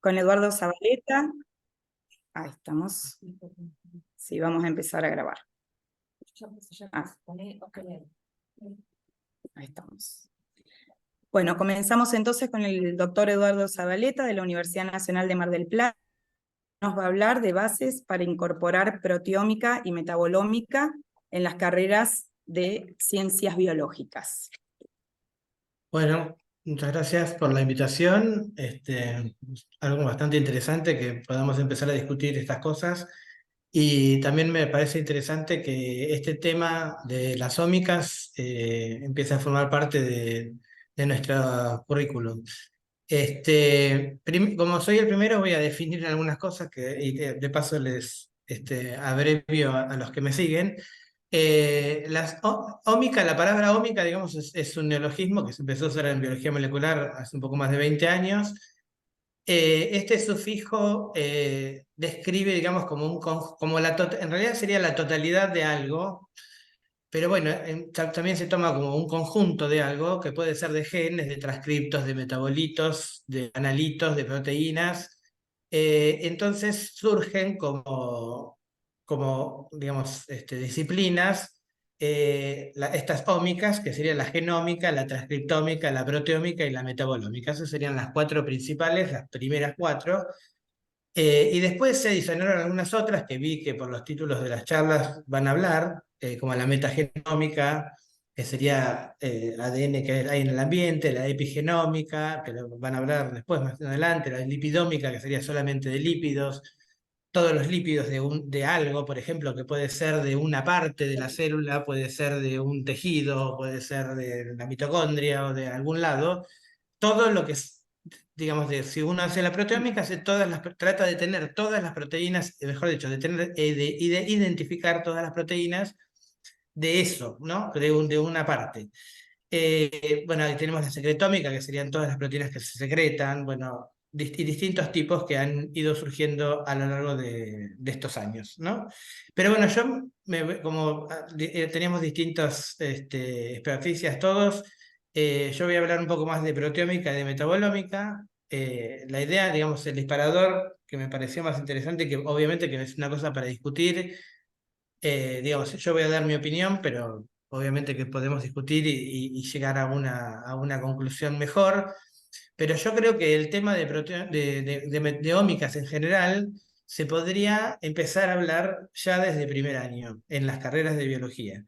con Eduardo Zabaleta. Ahí estamos. Sí, vamos a empezar a grabar. Ahí estamos. Bueno, comenzamos entonces con el doctor Eduardo Zabaleta de la Universidad Nacional de Mar del Plata. Nos va a hablar de bases para incorporar proteómica y metabolómica en las carreras de ciencias biológicas. Bueno, muchas gracias por la invitación. Algo bastante interesante que podamos empezar a discutir estas cosas. Y también me parece interesante que este tema de las ómicas empiece a formar parte de nuestro currículum. Como soy el primero, voy a definir algunas cosas y de paso les abrevio a los que me siguen. Ómica, la palabra ómica, digamos, es un neologismo que se empezó a usar en biología molecular hace un poco más de 20 años. Este sufijo describe, digamos, en realidad sería la totalidad de algo, pero bueno, también se toma como un conjunto de algo que puede ser de genes, de transcriptos, de metabolitos, de analitos, de proteínas. Entonces surgen como digamos, disciplinas, estas ómicas, que serían la genómica, la transcriptómica, la proteómica y la metabolómica. Esas serían las cuatro principales, las primeras cuatro. Y después se adicionaron algunas otras que vi que por los títulos de las charlas van a hablar, como la metagenómica, que sería ADN que hay en el ambiente, la epigenómica, que lo van a hablar después, más adelante, la lipidómica, que sería solamente de lípidos, todos los lípidos de algo, por ejemplo, que puede ser de una parte de la célula, puede ser de un tejido, puede ser de la mitocondria o de algún lado, todo lo que es, digamos, si uno hace la proteómica, trata de tener todas las proteínas, mejor dicho, de tener, y de identificar todas las proteínas de eso, ¿no? De una parte. Bueno, ahí tenemos la secretómica, que serían todas las proteínas que se secretan, bueno, y distintos tipos que han ido surgiendo a lo largo de estos años, ¿no? Pero bueno, teníamos distintas experticias todos, yo voy a hablar un poco más de proteómica y de metabolómica. La idea, digamos, el disparador que me pareció más interesante, que obviamente que es una cosa para discutir, digamos, yo voy a dar mi opinión, pero obviamente que podemos discutir y llegar a una conclusión mejor. Pero yo creo que el tema de ómicas en general se podría empezar a hablar ya desde primer año en las carreras de biología.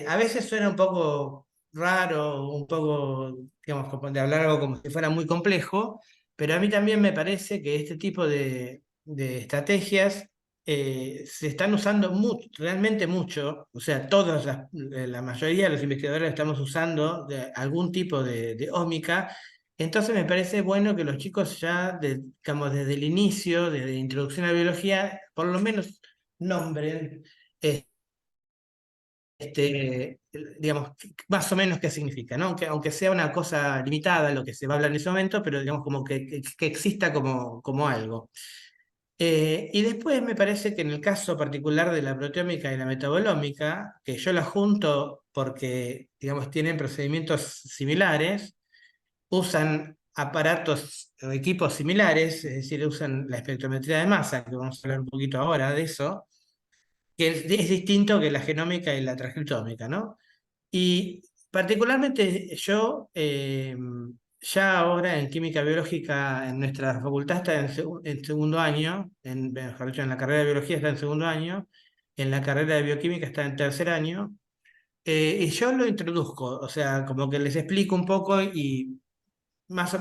A veces suena un poco raro, un poco, digamos, como de hablar algo como si fuera muy complejo, pero a mí también me parece que este tipo de estrategias se están usando realmente mucho, o sea, la mayoría de los investigadores estamos usando algún tipo de ómica. Entonces me parece bueno que los chicos ya, digamos, desde el inicio, desde introducción a la biología, por lo menos nombren digamos, más o menos qué significa, ¿no? Aunque sea una cosa limitada lo que se va a hablar en ese momento, pero digamos como que exista como algo. Y después me parece que en el caso particular de la proteómica y la metabolómica, que yo la junto porque, digamos, tienen procedimientos similares, usan aparatos o equipos similares, es decir, usan la espectrometría de masa, que vamos a hablar un poquito ahora de eso, que es distinto que la genómica y la transcriptómica, ¿no? Y particularmente yo, ya ahora en química biológica en nuestra facultad está en segundo año, mejor dicho, en la carrera de biología está en segundo año, en la carrera de bioquímica está en tercer año, y yo lo introduzco, o sea, como que les explico un poco y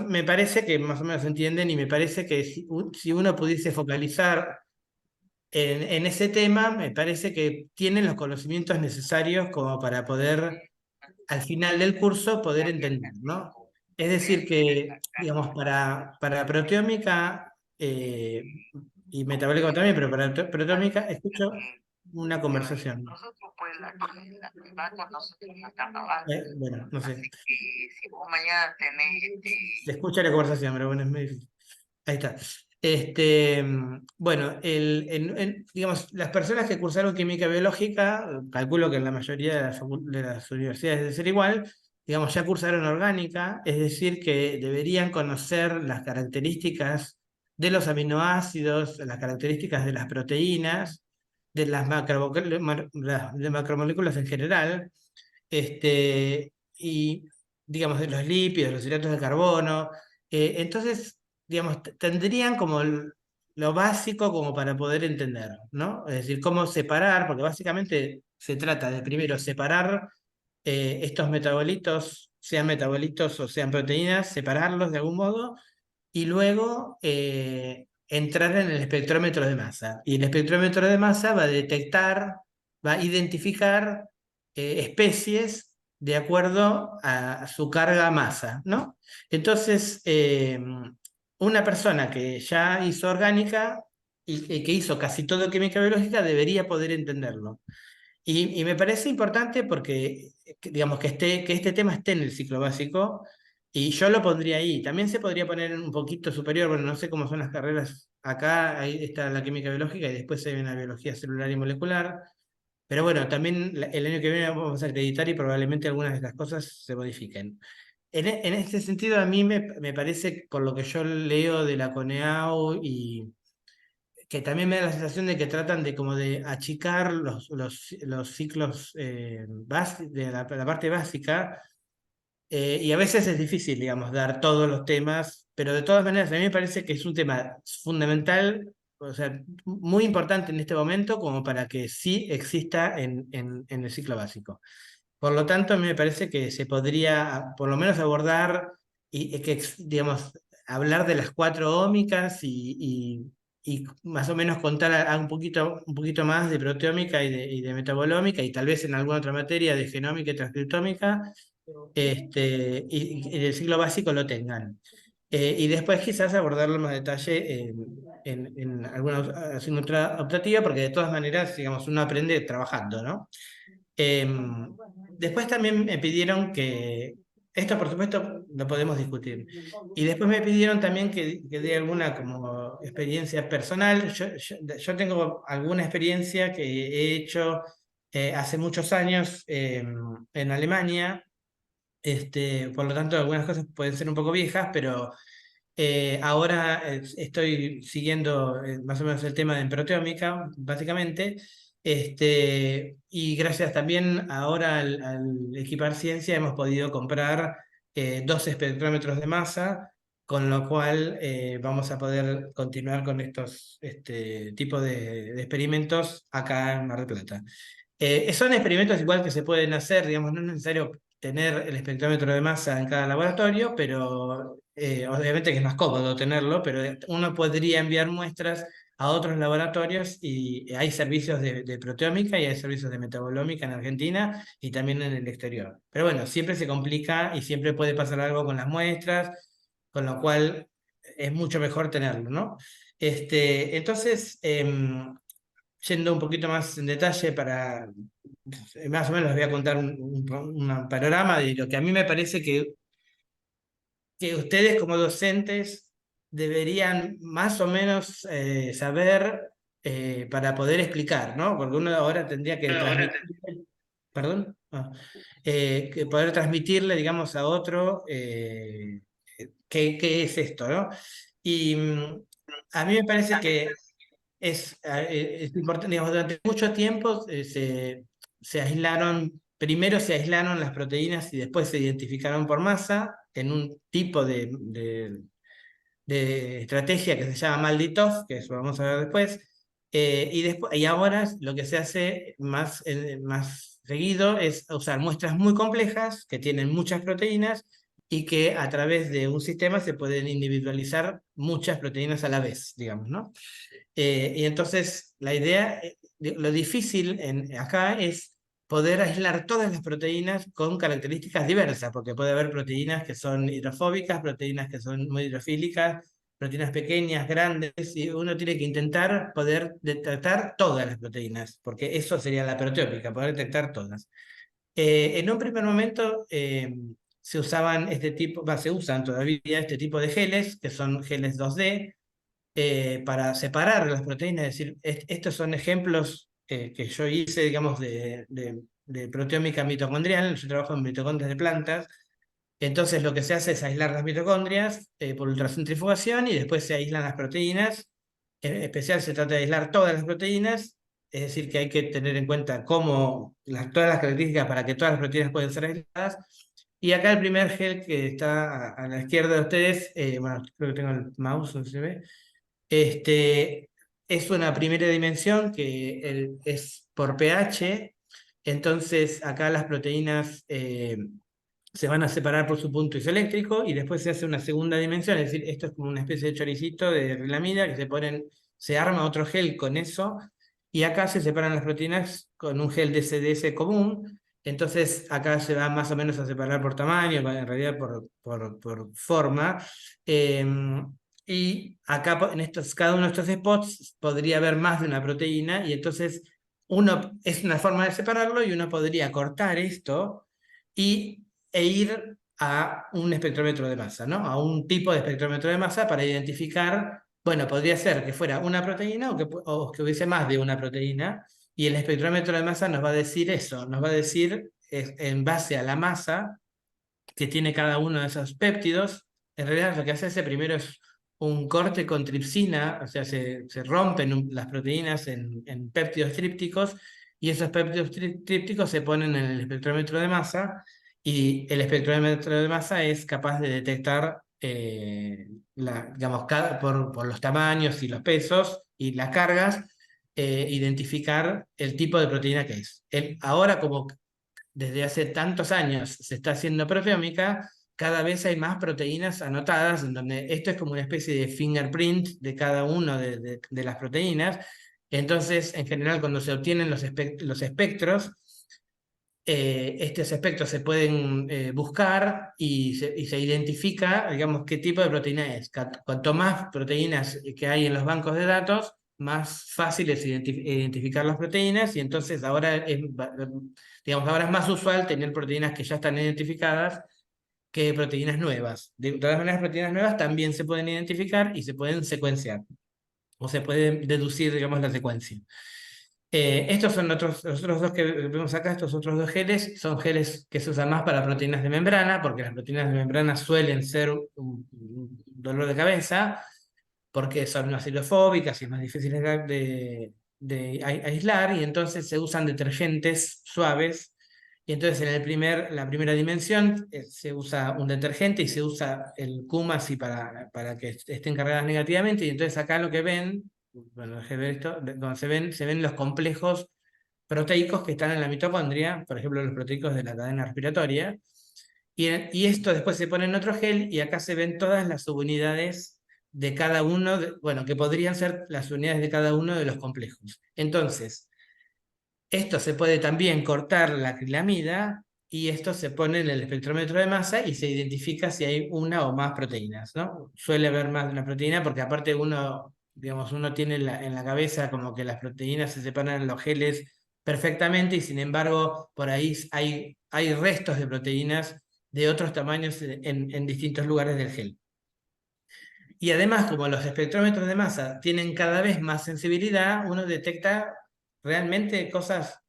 me parece que más o menos entienden y me parece que si uno pudiese focalizar en ese tema, me parece que tienen los conocimientos necesarios como para poder al final del curso poder entender, ¿no? Es decir, que, digamos, para proteómica y metabólico también, pero para proteómica escucho una conversación. Nosotros pues la primaria nosotros la carnaval. Bueno, no sé. Así que si vos mañana tenés Se escucha la conversación, pero bueno, es muy difícil. Ahí está. Bueno, digamos, las personas que cursaron química biológica, calculo que en la mayoría de las universidades debe ser igual, digamos, ya cursaron orgánica, es decir, que deberían conocer las características de los aminoácidos, las características de las proteínas, de las de macromoléculas en general, y digamos de los lípidos, los hidratos de carbono. Entonces, digamos, tendrían como lo básico como para poder entender, ¿no? Es decir, cómo separar, porque básicamente se trata de primero separar estos metabolitos, sean metabolitos o sean proteínas, separarlos de algún modo y luego entrar en el espectrómetro de masa. Y el espectrómetro de masa va a detectar, va a identificar especies de acuerdo a su carga masa, ¿no? Entonces, una persona que ya hizo orgánica y que hizo casi todo química biológica debería poder entenderlo. Y me parece importante porque, digamos, que este tema esté en el ciclo básico y yo lo pondría ahí. También se podría poner un poquito superior, bueno, no sé cómo son las carreras acá, ahí está la química biológica y después hay una biología celular y molecular. Pero bueno, también el año que viene vamos a acreditar y probablemente algunas de las cosas se modifiquen. En este sentido, a mí me parece, por lo que yo leo de la CONEAU y que también me da la sensación de que tratan de como de achicar los ciclos de la parte básica, y a veces es difícil, digamos, dar todos los temas, pero de todas maneras a mí me parece que es un tema fundamental, o sea, muy importante en este momento como para que sí exista en el ciclo básico. Por lo tanto, a mí me parece que se podría por lo menos abordar y que, digamos, hablar de las cuatro ómicas y más o menos contar un poquito más de proteómica y de metabolómica y tal vez en alguna otra materia de genómica y transcriptómica, y en el ciclo básico lo tengan. Y después quizás abordarlo en más detalle en alguna asignatura optativa, porque de todas maneras, digamos, uno aprende trabajando, ¿no? Después también me pidieron que, esto por supuesto lo podemos discutir, y después me pidieron también que dé alguna como experiencia personal. Yo tengo alguna experiencia que he hecho hace muchos años en Alemania, por lo tanto algunas cosas pueden ser un poco viejas, pero ahora estoy siguiendo más o menos el tema de proteómica, básicamente, y gracias también ahora al Equipar Ciencia hemos podido comprar 2 espectrómetros de masa, con lo cual vamos a poder continuar con estos tipos de experimentos acá en Mar del Plata. Son experimentos igual que se pueden hacer, digamos, no es necesario tener el espectrómetro de masa en cada laboratorio, pero obviamente que es más cómodo tenerlo, pero uno podría enviar muestras a otros laboratorios y hay servicios de proteómica y hay servicios de metabolómica en Argentina y también en el exterior. Pero bueno, siempre se complica y siempre puede pasar algo con las muestras, con lo cual es mucho mejor tenerlo, ¿no? Entonces, yendo un poquito más en detalle para, más o menos les voy a contar un panorama de lo que a mí me parece que ustedes como docentes deberían más o menos saber para poder explicar, ¿no? Porque uno ahora tendría que transmitir, perdón. Que poder transmitirle, digamos, a otro qué es esto, ¿no? Y a mí me parece que es importante, digamos, durante mucho tiempo se aislaron, primero se aislaron las proteínas y después se identificaron por masa en un tipo de estrategia que se llama MALDI-TOF, que eso lo vamos a ver después, y ahora lo que se hace más seguido es usar muestras muy complejas que tienen muchas proteínas y que a través de un sistema se pueden individualizar muchas proteínas a la vez, digamos, ¿no? Y entonces la idea, lo difícil acá es poder aislar todas las proteínas con características diversas, porque puede haber proteínas que son hidrofóbicas, proteínas que son muy hidrofílicas, proteínas pequeñas, grandes, y uno tiene que intentar poder detectar todas las proteínas, porque eso sería la proteómica, poder detectar todas. En un primer momento se usaban se usan todavía este tipo de geles, que son geles 2D, para separar las proteínas, es decir, estos son ejemplos que yo hice, digamos, de proteómica mitocondrial. Yo trabajo en mitocondrias de plantas, Entonces lo que se hace es aislar las mitocondrias por ultracentrifugación y después se aíslan las proteínas. En especial se trata de aislar todas las proteínas, es decir, que hay que tener en cuenta todas las características para que todas las proteínas puedan ser aisladas. Y acá el primer gel que está a la izquierda de ustedes, bueno, creo que tengo el mouse, no se ve, es una primera dimensión que es por pH. Entonces acá las proteínas se van a separar por su punto isoeléctrico y después se hace una segunda dimensión, es decir, esto es como una especie de choricito de rilamina que se arma otro gel con eso, y acá se separan las proteínas con un gel de SDS común. Entonces acá se va más o menos a separar por tamaño, en realidad por forma. eh, y acá cada uno de estos spots podría haber más de una proteína, y entonces es una forma de separarlo, y uno podría cortar esto y ir a un espectrómetro de masa, ¿no? A un tipo de espectrómetro de masa para identificar, bueno, podría ser que fuera una proteína o que hubiese más de una proteína, y el espectrómetro de masa nos va a decir eso, nos va a decir en base a la masa que tiene cada uno de esos péptidos. En realidad lo que hace ese primero es un corte con tripsina, o sea, se rompen las proteínas en péptidos trípticos, y esos péptidos trípticos se ponen en el espectrómetro de masa, y el espectrómetro de masa es capaz de detectar, digamos, por los tamaños y los pesos y las cargas, identificar el tipo de proteína que es. Ahora, como desde hace tantos años se está haciendo proteómica, cada vez hay más proteínas anotadas, en donde esto es como una especie de fingerprint de cada una de las proteínas. Entonces, en general, cuando se obtienen los espectros, estos espectros se pueden buscar, y se identifica, digamos, qué tipo de proteína es. Cuanto más proteínas que hay en los bancos de datos, más fácil es identificar las proteínas, y entonces digamos, ahora es más usual tener proteínas que ya están identificadas que proteínas nuevas. De todas maneras, proteínas nuevas también se pueden identificar y se pueden secuenciar, o se puede deducir, digamos, la secuencia. Estos son los otros dos que vemos acá. Estos otros dos geles son geles que se usan más para proteínas de membrana, porque las proteínas de membrana suelen ser un dolor de cabeza, porque son acidofóbicas y es más difíciles de aislar, y entonces se usan detergentes suaves. Y entonces la primera dimensión se usa un detergente y se usa el Kumasi para que estén cargadas negativamente. Y entonces acá lo que ven, bueno, dejé ver esto, cuando se ven los complejos proteicos que están en la mitocondria, por ejemplo, los proteicos de la cadena respiratoria. Y esto después se pone en otro gel, y acá se ven todas las subunidades de cada uno, bueno, que podrían ser las unidades de cada uno de los complejos. Entonces, esto se puede también cortar la acrilamida, y esto se pone en el espectrómetro de masa y se identifica si hay una o más proteínas, ¿no? Suele haber más de una proteína, porque aparte digamos, uno tiene en la cabeza como que las proteínas se separan en los geles perfectamente, y sin embargo por ahí hay restos de proteínas de otros tamaños en distintos lugares del gel. Y además, como los espectrómetros de masa tienen cada vez más sensibilidad, uno detecta realmente cosas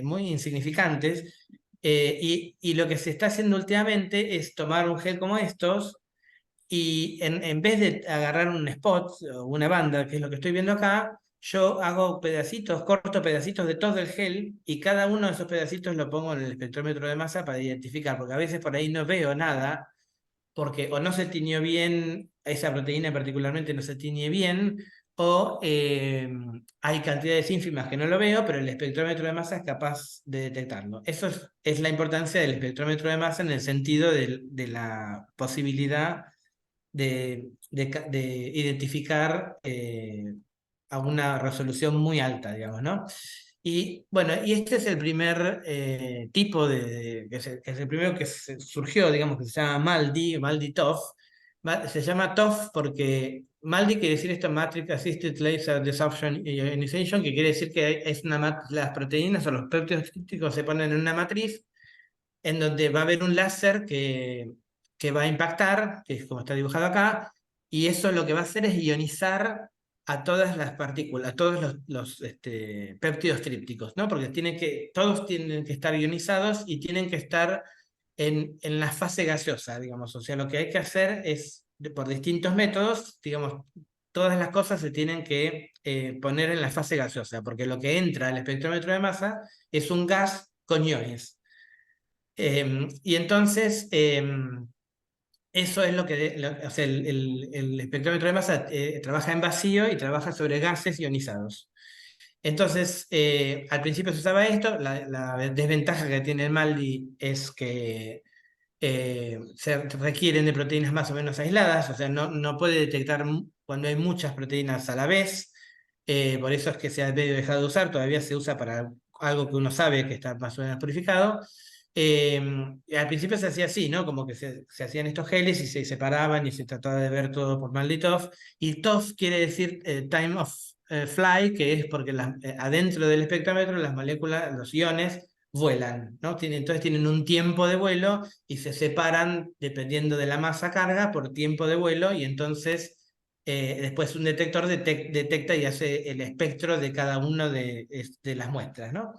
muy insignificantes. Y lo que se está haciendo últimamente es tomar un gel como estos, y en vez de agarrar un spot o una banda, que es lo que estoy viendo acá, yo hago corto pedacitos de todo el gel, y cada uno de esos pedacitos lo pongo en el espectrómetro de masa para identificar, porque a veces por ahí no veo nada, porque o no se tiñó bien, esa proteína particularmente no se tiñe bien, o hay cantidades ínfimas que no lo veo, pero el espectrómetro de masa es capaz de detectarlo. Eso es la importancia del espectrómetro de masa, en el sentido de la posibilidad de identificar a una resolución muy alta, digamos, ¿no? Y bueno, y este es el primer tipo que es el primero que surgió, digamos, que se llama MALDI-TOF. Se llama TOF porque MALDI quiere decir esto, Matrix Assisted Laser Desorption Ionization, que quiere decir que las proteínas o los péptidos críticos se ponen en una matriz, en donde va a haber un láser que va a impactar, que es como está dibujado acá, y eso lo que va a hacer es ionizar a todas las partículas, a todos los péptidos trípticos, ¿no? Porque todos tienen que estar ionizados, y tienen que estar en la fase gaseosa, digamos. O sea, lo que hay que hacer es, por distintos métodos, digamos, todas las cosas se tienen que poner en la fase gaseosa, porque lo que entra al espectrómetro de masa es un gas con iones. Y entonces, eso es lo que, o sea, el espectrómetro de masa trabaja en vacío y trabaja sobre gases ionizados. Entonces, al principio se usaba esto, la desventaja que tiene el MALDI es que se requieren de proteínas más o menos aisladas, o sea, no puede detectar cuando hay muchas proteínas a la vez, por eso es que se ha dejado de usar, todavía se usa para algo que uno sabe que está más o menos purificado. Eh, Al principio se hacía así, ¿no? Como que se hacían estos geles y se separaban y se trataba de ver todo por MALDI TOF, y TOF quiere decir time of fly, que es porque adentro del espectrómetro las moléculas, los iones, vuelan, ¿no? Entonces tienen un tiempo de vuelo y se separan dependiendo de la masa carga por tiempo de vuelo, y entonces después un detector detecta y hace el espectro de cada uno de las muestras, ¿no?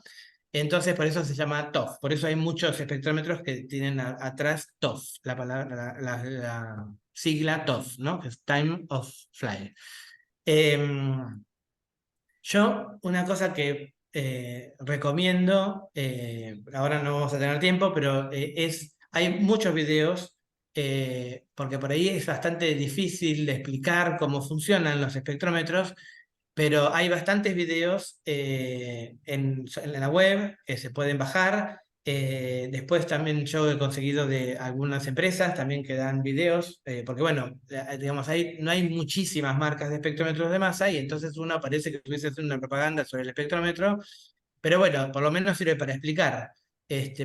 Entonces por eso se llama TOF, por eso hay muchos espectrómetros que tienen atrás TOF, la palabra, la sigla TOF, ¿no? Que es Time of Flight. Yo, una cosa que recomiendo, ahora no vamos a tener tiempo, pero hay muchos videos, porque por ahí es bastante difícil de explicar cómo funcionan los espectrómetros, pero hay bastantes videos en la web que se pueden bajar. Después también yo he conseguido de algunas empresas también que dan videos, porque bueno, digamos, no hay muchísimas marcas de espectrómetros de masa, y entonces uno parece que estuviese haciendo una propaganda sobre el espectrómetro, pero bueno, por lo menos sirve para explicar,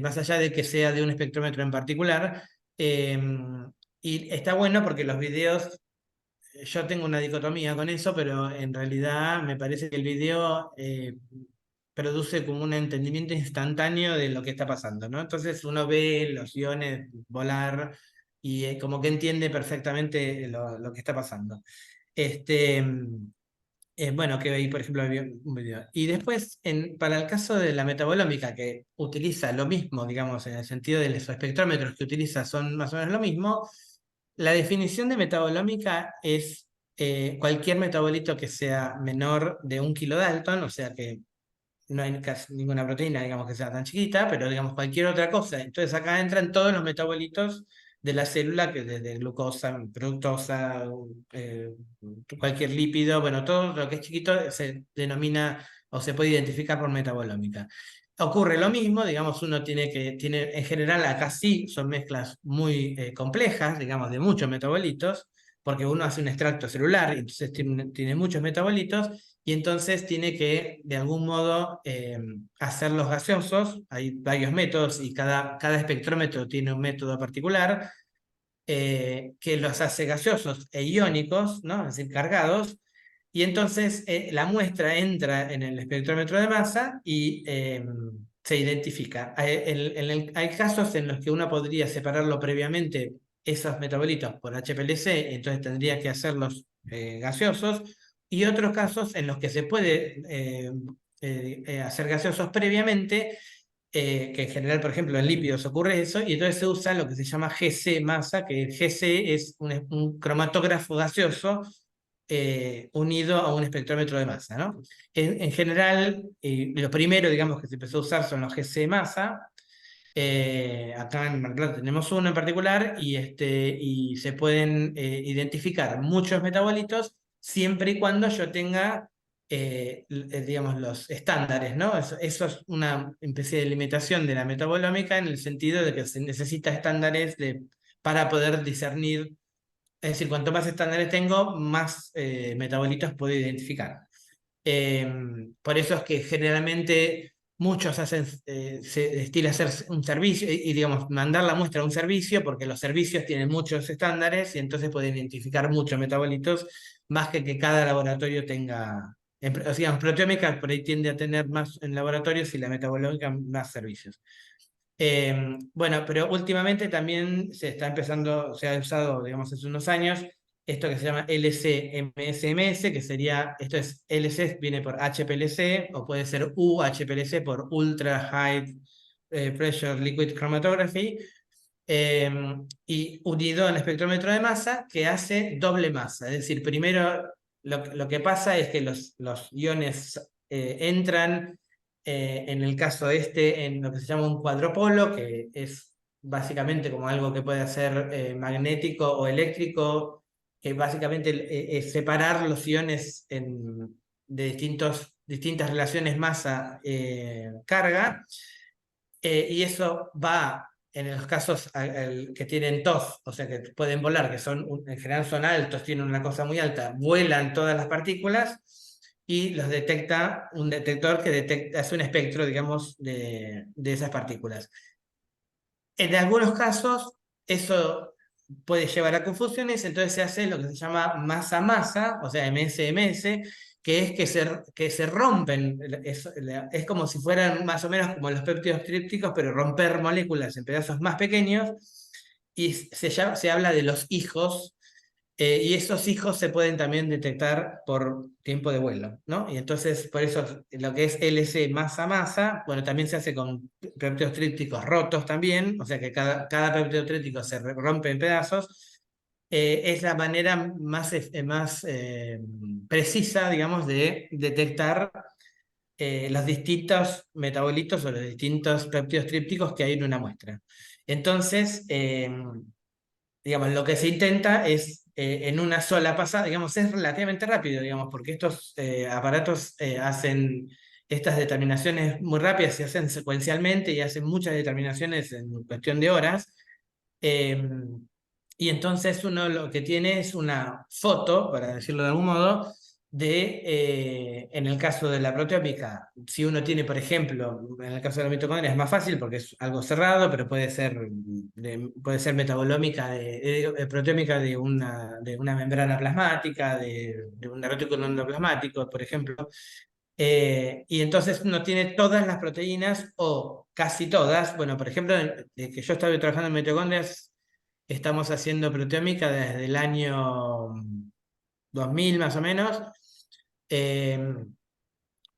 más allá de que sea de un espectrómetro en particular. eh, y está bueno porque los videos, yo tengo una dicotomía con eso, pero en realidad me parece que el video produce como un entendimiento instantáneo de lo que está pasando, ¿no? Entonces uno ve los iones volar y como que entiende perfectamente lo que está pasando. Este, bueno, que ahí, por ejemplo, había un video. Y después, para el caso de la metabolómica, que utiliza lo mismo, digamos, en el sentido de los espectrómetros que utiliza son más o menos lo mismo, la definición de metabolómica es cualquier metabolito que sea menor de 1 kilodalton, o sea que no hay casi ninguna proteína, digamos, que sea tan chiquita, pero digamos cualquier otra cosa. Entonces acá entran todos los metabolitos de la célula, que desde glucosa, fructosa, eh, cualquier lípido, bueno, todo lo que es chiquito se denomina o se puede identificar por metabolómica. Ocurre lo mismo, digamos, uno tiene, en general acá sí son mezclas muy complejas, digamos, de muchos metabolitos, porque uno hace un extracto celular y entonces tiene muchos metabolitos, y entonces tiene que, de algún modo, hacerlos gaseosos. Hay varios métodos y cada espectrómetro tiene un método particular que los hace gaseosos e iónicos, ¿no? Es decir, cargados, y entonces la muestra entra en el espectrómetro de masa y se identifica. Hay casos en los que uno podría separarlo previamente, esos metabolitos, por HPLC, entonces tendría que hacerlos gaseosos, y otros casos en los que se puede hacer gaseosos previamente, que en general, por ejemplo, en lípidos ocurre eso, y entonces se usa lo que se llama GC masa, que el GC es un cromatógrafo gaseoso unido a un espectrómetro de masa, ¿no? En general, lo primero, digamos, que se empezó a usar son los GC masa. Acá en Mar del Plata tenemos uno en particular, y se pueden identificar muchos metabolitos siempre y cuando yo tenga, digamos, los estándares, ¿no? Eso es una especie de limitación de la metabolómica, en el sentido de que se necesita estándares para poder discernir. Es decir, cuanto más estándares tengo, más metabolitos puedo identificar. Por eso es que generalmente muchos se estila hacer un servicio y, digamos, mandar la muestra a un servicio, porque los servicios tienen muchos estándares y entonces pueden identificar muchos metabolitos, más que cada laboratorio tenga. O sea, digamos, proteómica por ahí tiende a tener más en laboratorios y la metabolómica más servicios. Bueno, pero últimamente también se ha usado, digamos, hace unos años, esto que se llama LC-MSMS, que sería, esto es LC, viene por HPLC, o puede ser UHPLC por Ultra High Pressure Liquid Chromatography, y unido al espectrómetro de masa que hace doble masa. Es decir, primero lo que pasa es que los iones entran, en el caso este, en lo que se llama un cuadropolo, que es básicamente como algo que puede ser magnético o eléctrico, que básicamente es separar los iones de distintas relaciones masa-carga, y eso va en los casos que tienen TOF, o sea que pueden volar, que en general son altos, tienen una cosa muy alta, vuelan todas las partículas y los detecta un detector que hace un espectro, digamos, de esas partículas. En algunos casos, eso puede llevar a confusiones, entonces se hace lo que se llama masa-masa, o sea, MS-MS, que es que se rompen, es como si fueran más o menos como los péptidos trípticos, pero romper moléculas en pedazos más pequeños, y se habla de los hijos, y esos hijos se pueden también detectar por tiempo de vuelo, ¿no? Y entonces, por eso lo que es LC masa-masa, bueno, también se hace con péptidos trípticos rotos también, o sea que cada péptido tríptico se rompe en pedazos. Es la manera más precisa, digamos, de detectar los distintos metabolitos o los distintos péptidos trípticos que hay en una muestra. Entonces, digamos, lo que se intenta es en una sola pasada, digamos, es relativamente rápido, digamos, porque estos aparatos hacen estas determinaciones muy rápidas, se hacen secuencialmente y hacen muchas determinaciones en cuestión de horas. eh, y entonces uno lo que tiene es una foto, para decirlo de algún modo, en el caso de la proteómica, si uno tiene, por ejemplo, en el caso de la mitocondria es más fácil porque es algo cerrado, pero puede ser metabolómica, proteómica de una membrana plasmática, de un retículo endoplasmático, por ejemplo. Y entonces uno tiene todas las proteínas o casi todas. Bueno, por ejemplo, de que yo estaba trabajando en mitocondrias, estamos haciendo proteómica desde el año 2000 más o menos. Eh,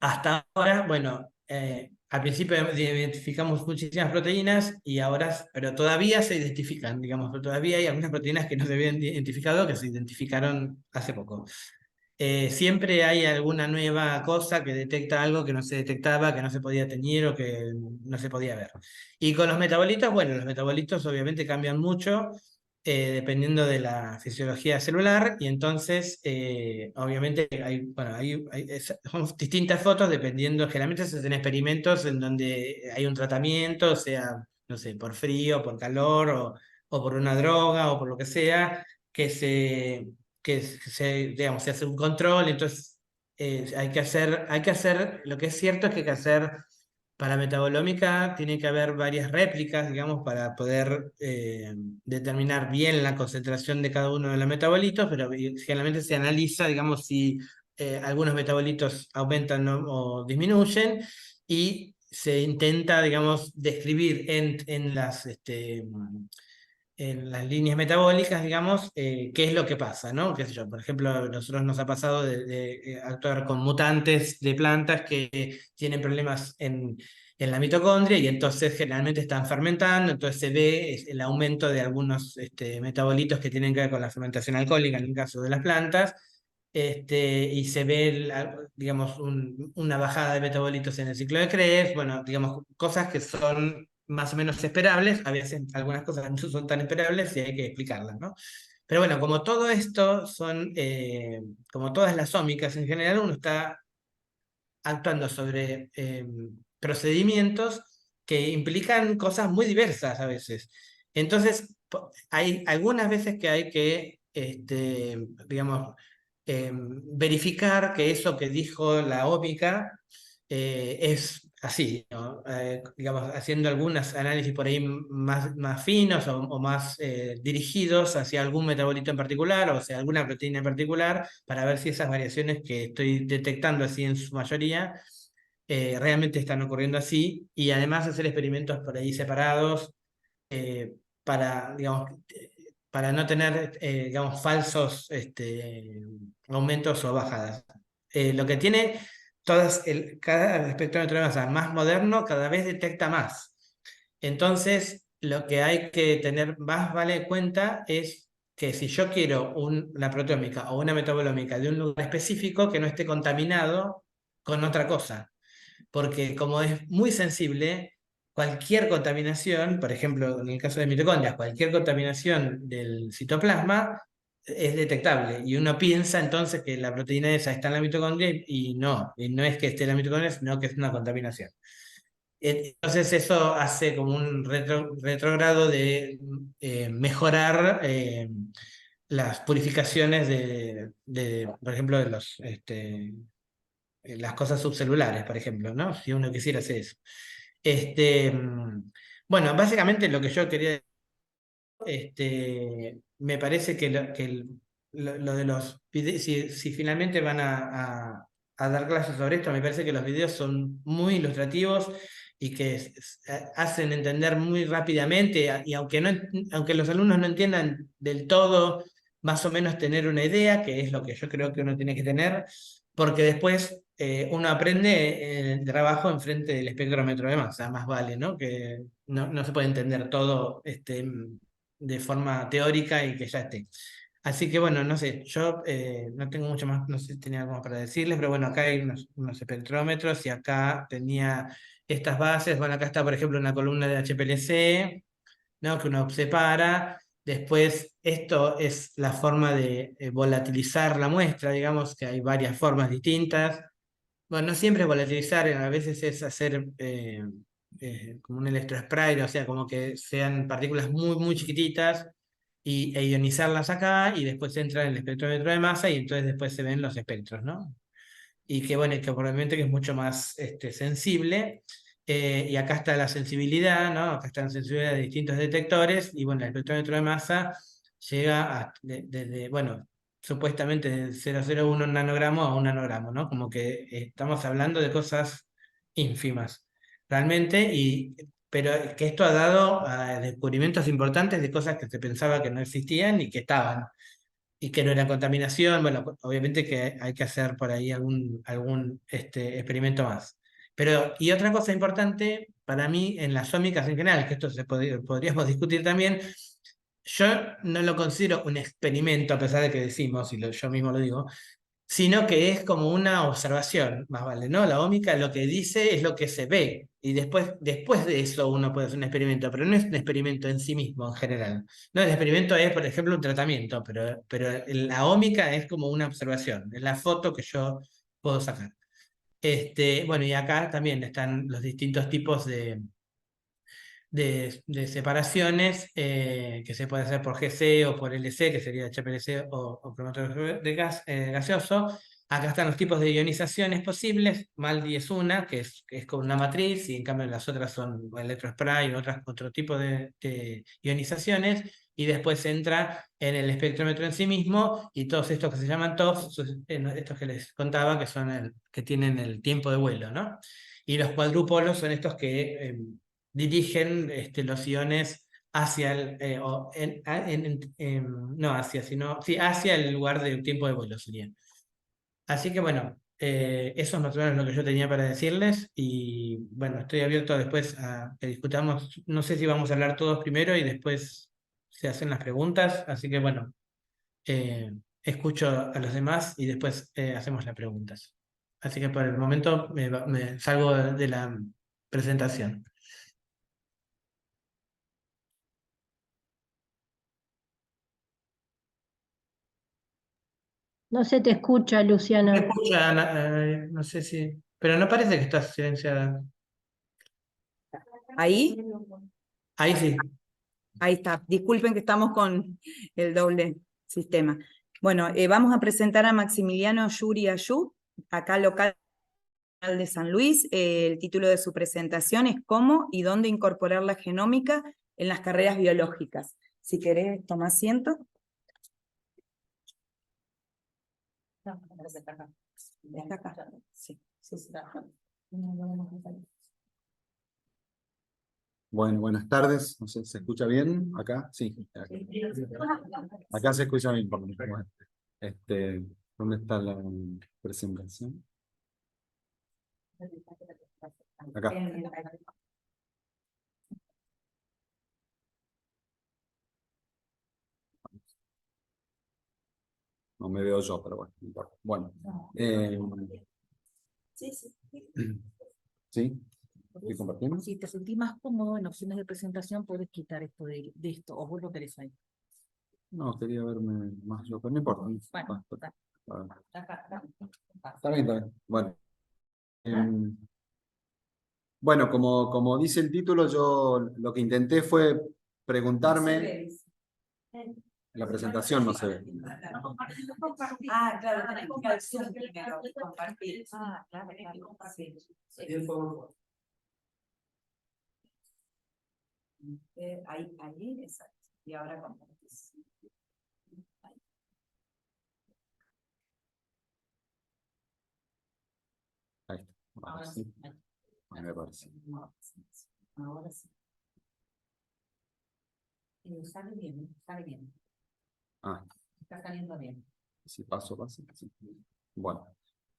Hasta ahora, bueno, al principio identificamos muchísimas proteínas y ahora, pero todavía se identifican, digamos, pero todavía hay algunas proteínas que no se habían identificado que se identificaron hace poco. Siempre hay alguna nueva cosa que detecta algo que no se detectaba, que no se podía teñir o que no se podía ver. Y con los metabolitos, bueno, los metabolitos obviamente cambian mucho dependiendo de la fisiología celular, y entonces obviamente bueno, son distintas fotos dependiendo, generalmente se hacen experimentos en donde hay un tratamiento, sea, no sé, por frío, por calor o por una droga o por lo que sea, que digamos, se hace un control. Entonces hay que hacer, lo que es cierto es que hay que hacer, para metabolómica tiene que haber varias réplicas, digamos, para poder determinar bien la concentración de cada uno de los metabolitos, pero generalmente se analiza, digamos, si algunos metabolitos aumentan o disminuyen, y se intenta, digamos, describir en las líneas metabólicas, digamos, qué es lo que pasa, ¿no? Qué sé yo, por ejemplo, a nosotros nos ha pasado de actuar con mutantes de plantas que tienen problemas en la mitocondria, y entonces generalmente están fermentando, entonces se ve el aumento de algunos metabolitos que tienen que ver con la fermentación alcohólica en el caso de las plantas. Y se ve, digamos, una bajada de metabolitos en el ciclo de Krebs, bueno, digamos, cosas que son más o menos esperables. A veces algunas cosas no son tan esperables y hay que explicarlas, ¿no? Pero bueno, como todo esto como todas las ómicas en general, uno está actuando sobre procedimientos que implican cosas muy diversas a veces. Entonces, hay algunas veces que hay que, digamos, verificar que eso que dijo la ómica es así, ¿no? Digamos, haciendo algunos análisis por ahí más finos o más dirigidos hacia algún metabolito en particular o hacia alguna proteína en particular, para ver si esas variaciones que estoy detectando así en su mayoría realmente están ocurriendo así, y además hacer experimentos por ahí separados para, digamos, para no tener, digamos, falsos aumentos o bajadas. Lo que tiene cada espectrómetro de masa más moderno cada vez detecta más. Entonces, lo que hay que tener más vale en cuenta es que si yo quiero una proteómica o una metabolómica de un lugar específico que no esté contaminado con otra cosa, porque como es muy sensible, cualquier contaminación, por ejemplo, en el caso de mitocondrias, cualquier contaminación del citoplasma es detectable y uno piensa entonces que la proteína esa está en la mitocondria y no es que esté en la mitocondria, sino que es una contaminación. Entonces eso hace como un retrogrado de mejorar las purificaciones por ejemplo, de las cosas subcelulares, por ejemplo, ¿no? Si uno quisiera hacer eso. Este, mm, bueno, básicamente lo que yo quería, me parece que lo de los videos, si finalmente van a dar clases sobre esto, me parece que los videos son muy ilustrativos y que hacen entender muy rápidamente, y aunque los alumnos no entiendan del todo, más o menos tener una idea, que es lo que yo creo que uno tiene que tener, porque después uno aprende el trabajo enfrente del espectrómetro de masa, más vale, ¿no? Que no se puede entender todo de forma teórica y que ya esté. Así que bueno, no sé, yo no tengo mucho más, no sé si tenía algo más para decirles, pero bueno, acá hay unos espectrómetros y acá tenía estas bases. Bueno, acá está, por ejemplo, una columna de HPLC, ¿no? Que uno separa. Después, esto es la forma de volatilizar la muestra, digamos que hay varias formas distintas. Bueno, no siempre es volatilizar, a veces es hacer como un electrospray, o sea, como que sean partículas muy, muy chiquititas e ionizarlas acá y después entra en el espectrómetro de masa y entonces después se ven los espectros, ¿no? Y que bueno, que probablemente que es mucho más sensible. Y acá está la sensibilidad, ¿no? Acá está la sensibilidad de distintos detectores y bueno, el espectrómetro de masa llega desde, bueno, supuestamente de 0,01 nanogramo a 1 nanogramo, ¿no? Como que estamos hablando de cosas ínfimas, realmente, pero que esto ha dado descubrimientos importantes de cosas que se pensaba que no existían y que estaban y que no era contaminación. Bueno, obviamente que hay que hacer por ahí algún experimento más. Pero, y otra cosa importante para mí en las ómicas en general, que esto podríamos discutir también, yo no lo considero un experimento, a pesar de que decimos, y yo mismo lo digo, sino que es como una observación, más vale, ¿no? La ómica lo que dice es lo que se ve, y después de eso uno puede hacer un experimento, pero no es un experimento en sí mismo en general. No, el experimento es, por ejemplo, un tratamiento, pero la ómica es como una observación, es la foto que yo puedo sacar. Bueno, y acá también están los distintos tipos de separaciones que se puede hacer por GC o por LC, que sería HPLC o cromatografía de gas gaseoso. Acá están los tipos de ionizaciones posibles. MALDI es una, que es con una matriz, y en cambio las otras son electrospray y otro tipo de ionizaciones. Y después entra en el espectrómetro en sí mismo, y todos estos que se llaman TOF, estos que les contaba, que son que tienen el tiempo de vuelo, ¿no? Y los cuadrúpolos son estos que dirigen los iones hacia no hacia, sino, sí, hacia el lugar del tiempo de vuelo sería. Así que bueno, eso es más o menos lo que yo tenía para decirles y bueno, estoy abierto después a que discutamos, no sé si vamos a hablar todos primero y después se hacen las preguntas, así que bueno, escucho a los demás y después hacemos las preguntas. Así que por el momento me salgo de la presentación. No se te escucha, Me Luciana. escucha, Ana, no sé si, pero no parece que estás silenciada. Ahí, Ahí sí. ahí está. Disculpen que estamos con el doble sistema. Bueno, vamos a presentar a Maximiliano Yuri Ayú, acá local de San Luis. El título de su presentación es ¿Cómo y dónde incorporar la genómica en las carreras biológicas? Si querés, toma asiento. Está acá. Sí, sí, sí. Bueno, buenas tardes. No sé, ¿se escucha bien acá? Sí. Acá se escucha bien. Por lo menos. ¿Dónde está la presentación? Acá. no me veo yo, pero bueno, no importa. Bueno, Sí, sí. ¿sí? ¿Estoy compartiendo? Si te sentís más cómodo en opciones de presentación, puedes quitar esto de esto, o vos lo querés ahí. No, quería verme más yo, pero no importa. Bueno, Está bien, está bien. Bueno. Bueno, como dice el título, yo lo que intenté fue preguntarme. La presentación no se ve. Ah, claro, tenés que compartir primero. Compartir. Ah, claro, claro. Sí. Ahí, exacto. Y ahora compartís. Ahí está. Ahora sí. sí. A mí me parece. Ahora sí. Sale bien, sale bien. Ah, Está saliendo bien. sí, paso. Sí.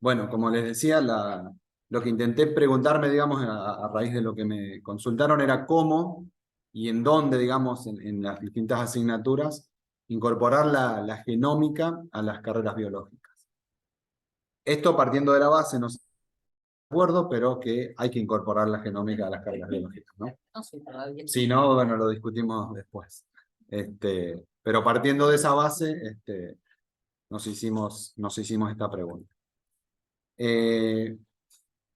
Bueno, como les decía, lo que intenté preguntarme, digamos, a raíz de lo que me consultaron era cómo y en dónde, digamos, en las distintas asignaturas, incorporar la genómica a las carreras biológicas. Esto partiendo de la base, no sé, de acuerdo, pero que hay que incorporar la genómica a las carreras biológicas, ¿no? No sé todavía. Si no, bueno, lo discutimos después. Pero partiendo de esa base, nos hicimos esta pregunta.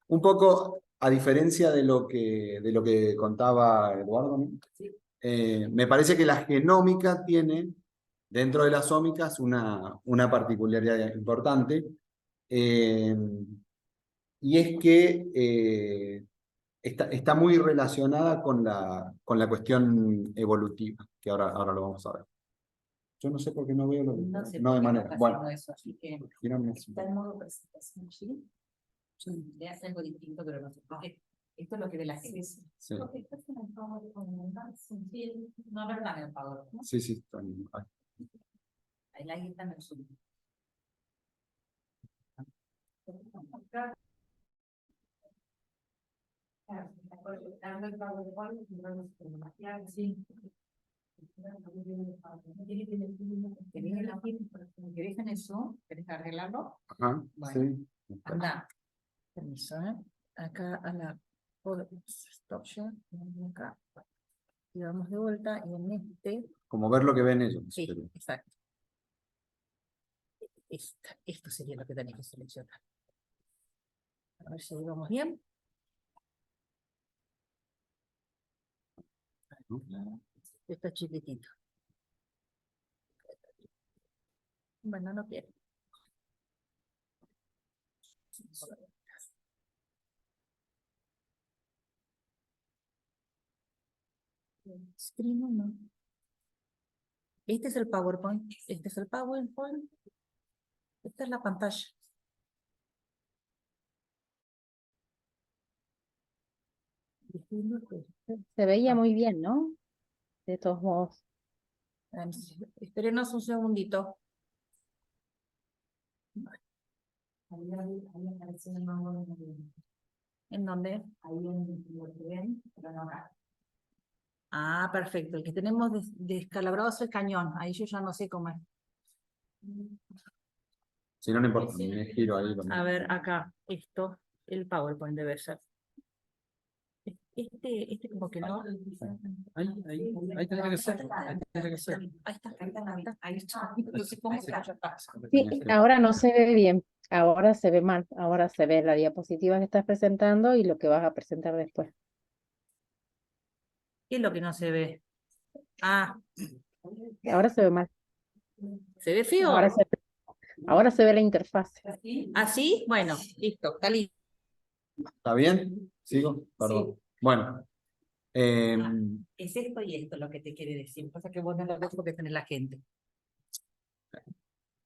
Un poco a diferencia de lo que contaba Eduardo, ¿no? Me parece que la genómica tiene, dentro de las ómicas, una particularidad importante, y es que está muy relacionada con la cuestión evolutiva, que ahora lo vamos a ver. Yo no sé por qué no veo lo que... No sé No por de qué manera. está Bueno, haciendo eso, así que gírame. está en modo presentación, ¿sí? Le hace algo distinto, pero no sé por qué. Esto es lo que ve la gente. Sí. Porque estás en el PowerPoint, no, verdad, en el PowerPoint. Sí, está bien. Ahí está en el Zoom. Sí. ¿Querés en eso? ¿Querés arreglarlo? Ajá, Bueno. sí. Anda. Permiso, ¿eh? Acá a la stop share. Acá. Y vamos de vuelta y en este. Como ver lo que ven ellos. Sí, Pero... exacto. Esto sería lo que tenés que seleccionar. A ver si vamos bien. ¿no? Esto es chiquitito. Bueno, no quiero. Screen no. Este es el PowerPoint. Este es el PowerPoint. Esta es la pantalla. Se veía muy bien, ¿no? De todos modos. Espérenos un segundito. ¿En dónde? Ahí en lo que ven, pero no acá. Ah, perfecto. El que tenemos descalabrado es el cañón. Ahí yo ya no sé cómo es. Si no, no importa, me giro ahí. A ver, acá, esto, el PowerPoint debe ser. Este como que no. Ahí tendría que ser. Ahí tendría que ser. Ahí está. Ahí está. No sé cómo está. Sí, ahora no se ve bien. Ahora se ve mal. Ahora se ve la diapositiva que estás presentando y lo que vas a presentar después. ¿Qué es lo que no se ve? Ah, Ahora se ve mal. ¿se ve feo? Ahora se ve la interfaz. ¿Así? Bueno, listo, está listo. ¿Está bien? ¿Sigo? Perdón. Sí. Bueno. Es esto y esto lo que te quiere decir. Pasa que vos no lo ves porque tenés la gente.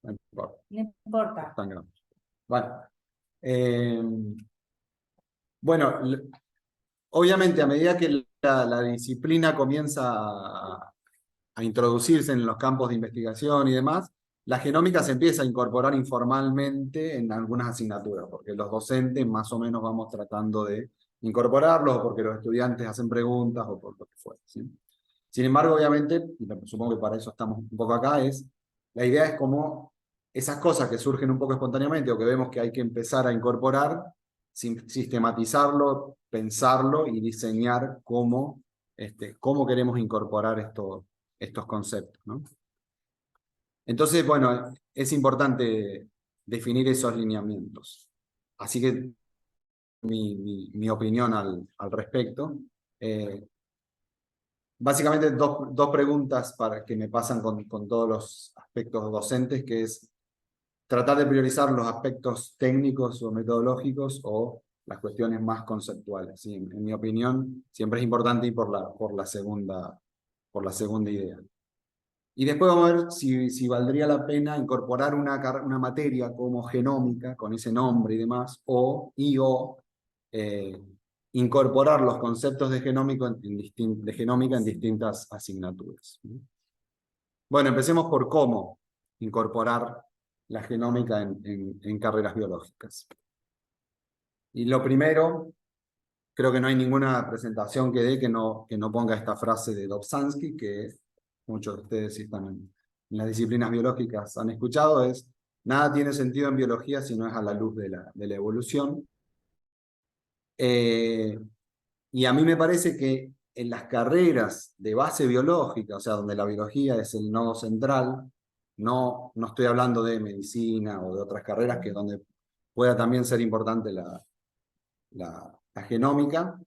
No importa. No importa. Es tan grande. Bueno, obviamente a medida que la disciplina comienza a introducirse en los campos de investigación y demás, la genómica se empieza a incorporar informalmente en algunas asignaturas, porque los docentes más o menos vamos tratando de incorporarlos, o porque los estudiantes hacen preguntas, o por lo que fuera, ¿sí? Sin embargo, obviamente, y supongo que para eso estamos un poco acá, la idea es cómo esas cosas que surgen un poco espontáneamente o que vemos que hay que empezar a incorporar, sistematizarlo, pensarlo y diseñar cómo queremos incorporar estos conceptos, ¿no? Entonces, bueno, es importante definir esos lineamientos. Así que mi opinión al respecto. Básicamente dos preguntas que me pasan con todos los aspectos docentes, que es tratar de priorizar los aspectos técnicos o metodológicos o las cuestiones más conceptuales. ¿Sí? En mi opinión, siempre es importante ir por la segunda idea. Y después vamos a ver si valdría la pena incorporar una materia como genómica, con ese nombre y demás, o incorporar los conceptos de genómica en distintas asignaturas. Bueno, empecemos por cómo incorporar la genómica en carreras biológicas. Y lo primero, creo que no hay ninguna presentación que dé que no ponga esta frase de Dobzhansky, que muchos de ustedes, si están en las disciplinas biológicas, han escuchado, es: nada tiene sentido en biología si no es a la luz de la evolución. Y a mí me parece que en las carreras de base biológica, o sea, donde la biología es el nodo central, no estoy hablando de medicina o de otras carreras que donde pueda también ser importante la genómica,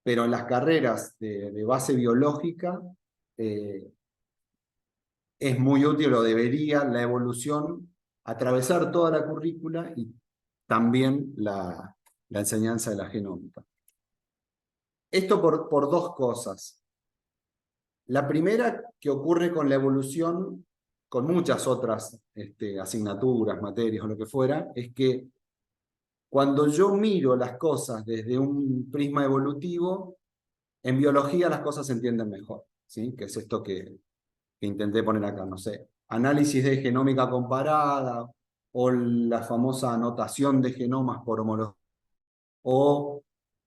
pero en las carreras de base biológica es muy útil o debería la evolución atravesar toda la currícula y también la enseñanza de la genómica. Esto por dos cosas. La primera, que ocurre con la evolución, con muchas otras asignaturas, materias o lo que fuera, es que cuando yo miro las cosas desde un prisma evolutivo, en biología las cosas se entienden mejor, ¿sí? Que es esto que intenté poner acá, no sé, análisis de genómica comparada, o la famosa anotación de genomas por homología, o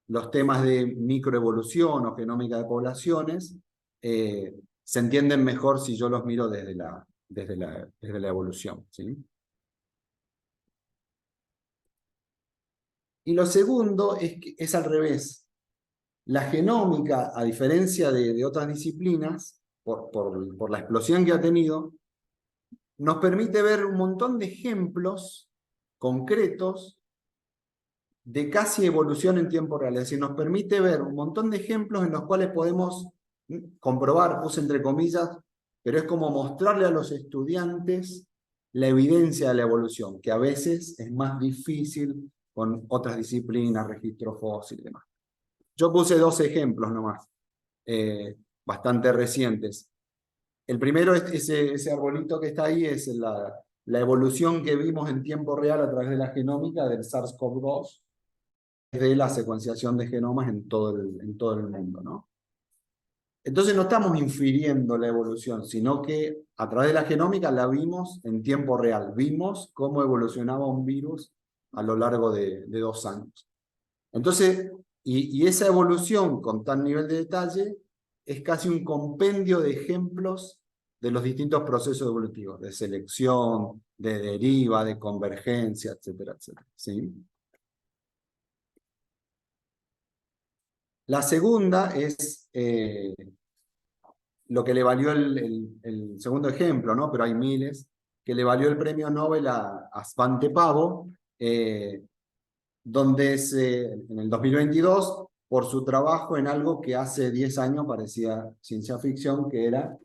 los temas de microevolución o genómica de poblaciones, se entienden mejor si yo los miro desde la evolución, ¿sí? Y lo segundo es al revés. La genómica, a diferencia de otras disciplinas, por la explosión que ha tenido, nos permite ver un montón de ejemplos concretos de casi evolución en tiempo real. Es decir, nos permite ver un montón de ejemplos en los cuales podemos comprobar, puse entre comillas, pero es como mostrarle a los estudiantes la evidencia de la evolución, que a veces es más difícil con otras disciplinas, registro fósil y demás. Yo puse dos ejemplos nomás, bastante recientes. El primero es ese arbolito que está ahí, es la evolución que vimos en tiempo real a través de la genómica del SARS-CoV-2, de la secuenciación de genomas en todo el mundo, ¿no? Entonces no estamos infiriendo la evolución, sino que a través de la genómica la vimos en tiempo real. Vimos cómo evolucionaba un virus a lo largo de 2 años. Entonces, y esa evolución con tal nivel de detalle es casi un compendio de ejemplos de los distintos procesos evolutivos, de selección, de deriva, de convergencia, etcétera, etcétera, ¿sí? La segunda es lo que le valió el segundo ejemplo, ¿no? Pero hay miles, que le valió el premio Nobel a Svante Pääbo, donde en el 2022, por su trabajo en algo que hace 10 años parecía ciencia ficción, que era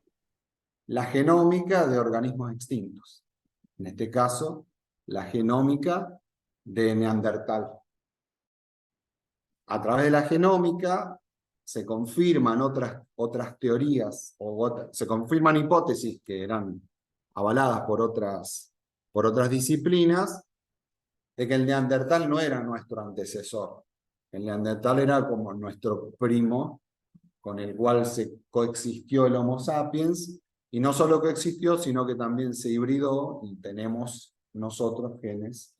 la genómica de organismos extintos. En este caso, la genómica de Neandertal. A través de la genómica se confirman otras teorías, se confirman hipótesis que eran avaladas por otras disciplinas, de que el Neandertal no era nuestro antecesor. El Neandertal era como nuestro primo, con el cual se coexistió el Homo sapiens, y no solo coexistió, sino que también se hibridó, y tenemos nosotros genes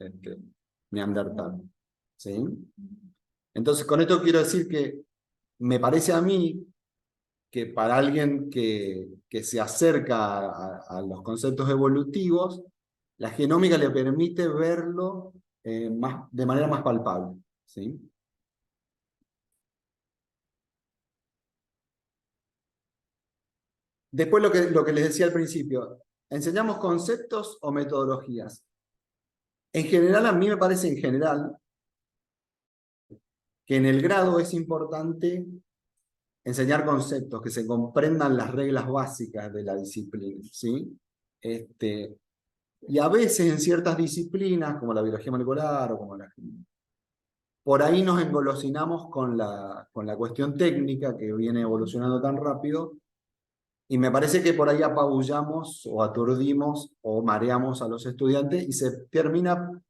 Neandertal. ¿Sí? Entonces, con esto quiero decir que me parece a mí que para alguien que se acerca a los conceptos evolutivos, la genómica le permite verlo de manera más palpable, ¿sí? Después lo que les decía al principio, ¿enseñamos conceptos o metodologías? En general, a mí me parece en general que en el grado es importante enseñar conceptos, que se comprendan las reglas básicas de la disciplina, ¿sí? Y a veces en ciertas disciplinas, como la biología molecular o como la... Por ahí nos engolosinamos con la cuestión técnica que viene evolucionando tan rápido, y me parece que por ahí apabullamos o aturdimos o mareamos a los estudiantes y se termina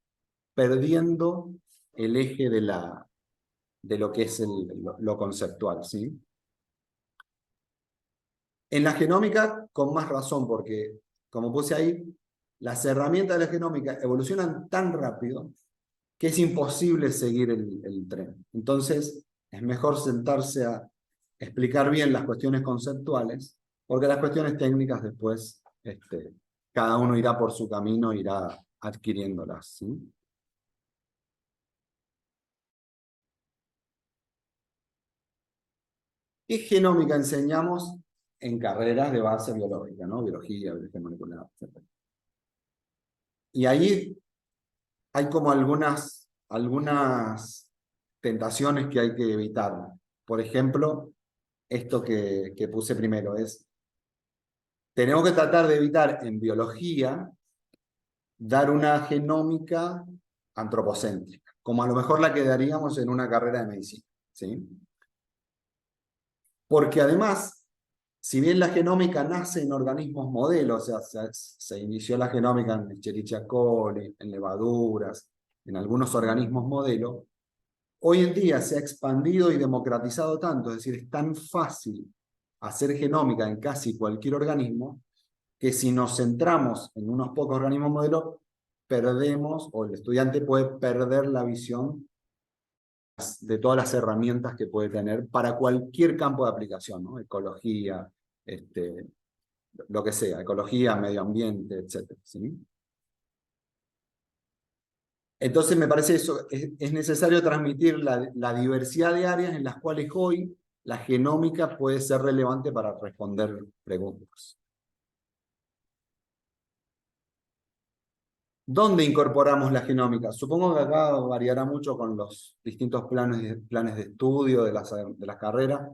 perdiendo el eje de lo que es lo conceptual, ¿sí? En la genómica, con más razón, porque, como puse ahí, las herramientas de la genómica evolucionan tan rápido que es imposible seguir el tren. Entonces, es mejor sentarse a explicar bien las cuestiones conceptuales, porque las cuestiones técnicas después, cada uno irá por su camino, irá adquiriéndolas, ¿sí? ¿Qué genómica enseñamos en carreras de base biológica, ¿no? Biología, biología molecular, etc. Y ahí hay como algunas tentaciones que hay que evitar. Por ejemplo, esto que puse primero es, tenemos que tratar de evitar en biología dar una genómica antropocéntrica, como a lo mejor la que daríamos en una carrera de medicina, ¿sí? Porque además, si bien la genómica nace en organismos modelos, o sea, se inició la genómica en Escherichia coli, en levaduras, en algunos organismos modelo, hoy en día se ha expandido y democratizado tanto, es decir, es tan fácil hacer genómica en casi cualquier organismo, que si nos centramos en unos pocos organismos modelo, perdemos, o el estudiante puede perder la visión de todas las herramientas que puede tener para cualquier campo de aplicación, ¿no? Ecología, lo que sea, ecología, medio ambiente, etc. ¿Sí? Entonces me parece eso, es necesario transmitir la diversidad de áreas en las cuales hoy la genómica puede ser relevante para responder preguntas. ¿Dónde incorporamos la genómica? Supongo que acá variará mucho con los distintos planes de estudio de las carreras,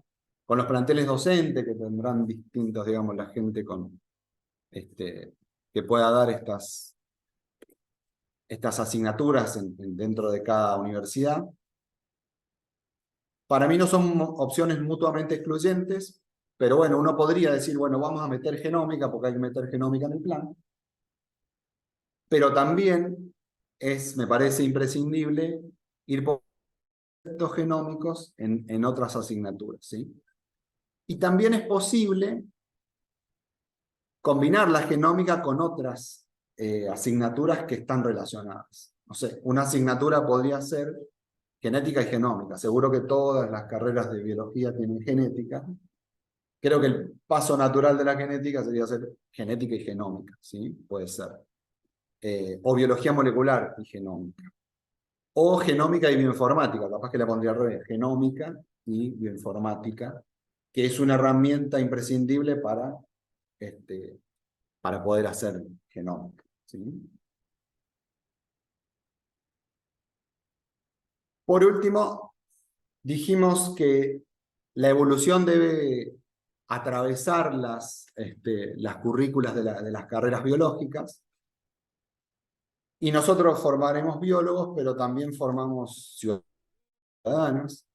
con los planteles docentes que tendrán distintos, digamos, la gente que pueda dar estas asignaturas dentro de cada universidad. Para mí no son opciones mutuamente excluyentes, pero bueno, uno podría decir, bueno, vamos a meter genómica porque hay que meter genómica en el plan, pero también me parece imprescindible ir por conceptos genómicos en otras asignaturas, ¿sí? Y también es posible combinar la genómica con otras asignaturas que están relacionadas. No sé, una asignatura podría ser genética y genómica. Seguro que todas las carreras de biología tienen genética. Creo que el paso natural de la genética sería ser genética y genómica, ¿sí? Puede ser. O biología molecular y genómica. O genómica y bioinformática, capaz que la pondría al revés, genómica y bioinformática, que es una herramienta imprescindible para poder hacer genómica, ¿sí? Por último, dijimos que la evolución debe atravesar las currículas de las carreras biológicas, y nosotros formaremos biólogos, pero también formamos ciudadanos,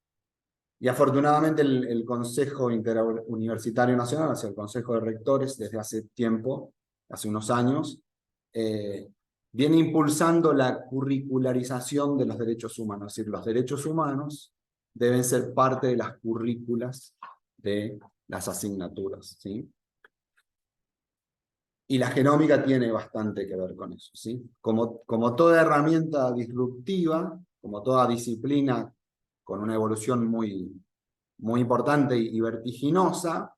y afortunadamente el Consejo Interuniversitario Nacional, o sea, el Consejo de Rectores, desde hace tiempo, hace unos años, viene impulsando la curricularización de los derechos humanos. Es decir, los derechos humanos deben ser parte de las currículas de las asignaturas, ¿sí? Y la genómica tiene bastante que ver con eso, ¿sí? Como toda herramienta disruptiva, como toda disciplina con una evolución muy, muy importante y vertiginosa,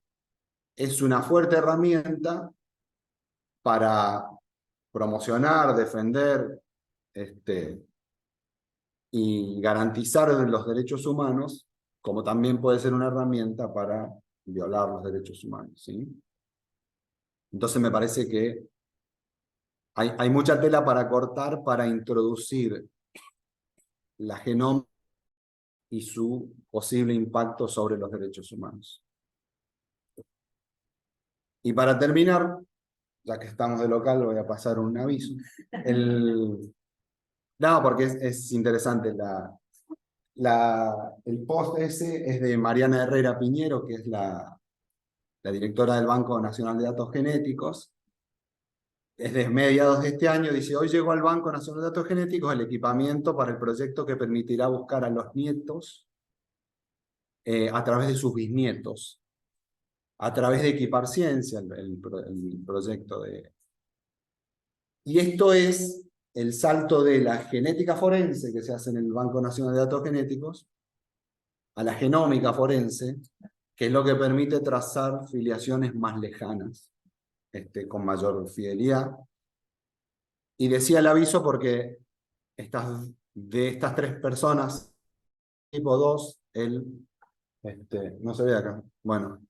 es una fuerte herramienta para promocionar, defender y garantizar los derechos humanos, como también puede ser una herramienta para violar los derechos humanos, ¿sí? Entonces me parece que hay mucha tela para cortar para introducir la genómica y su posible impacto sobre los derechos humanos. Y para terminar, ya que estamos de local, voy a pasar un aviso. No, porque es interesante. El post ese es de Mariana Herrera Piñero, que es la directora del Banco Nacional de Datos Genéticos. Es de mediados de este año, dice: hoy llegó al Banco Nacional de Datos Genéticos el equipamiento para el proyecto que permitirá buscar a los nietos a través de sus bisnietos, a través de Equipar Ciencia, el proyecto de... Y esto es el salto de la genética forense que se hace en el Banco Nacional de Datos Genéticos a la genómica forense, que es lo que permite trazar filiaciones más lejanas, con mayor fidelidad. Y decía el aviso porque de estas 3 personas, tipo 2, no se ve acá, bueno,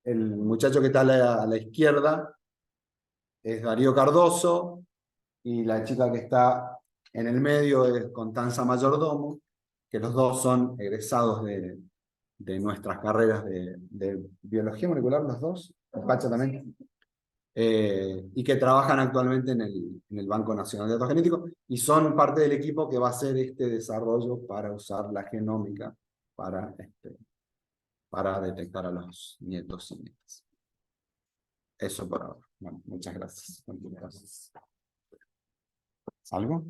el muchacho que está a la izquierda es Darío Cardoso, y la chica que está en el medio es Constanza Mayordomo, que los dos son egresados de nuestras carreras de biología molecular, los dos, Pacha también, y que trabajan actualmente en el Banco Nacional de Datos Genéticos, y son parte del equipo que va a hacer este desarrollo para usar la genómica para detectar a los nietos y nietas. Eso por ahora. Bueno, muchas gracias. ¿Algo?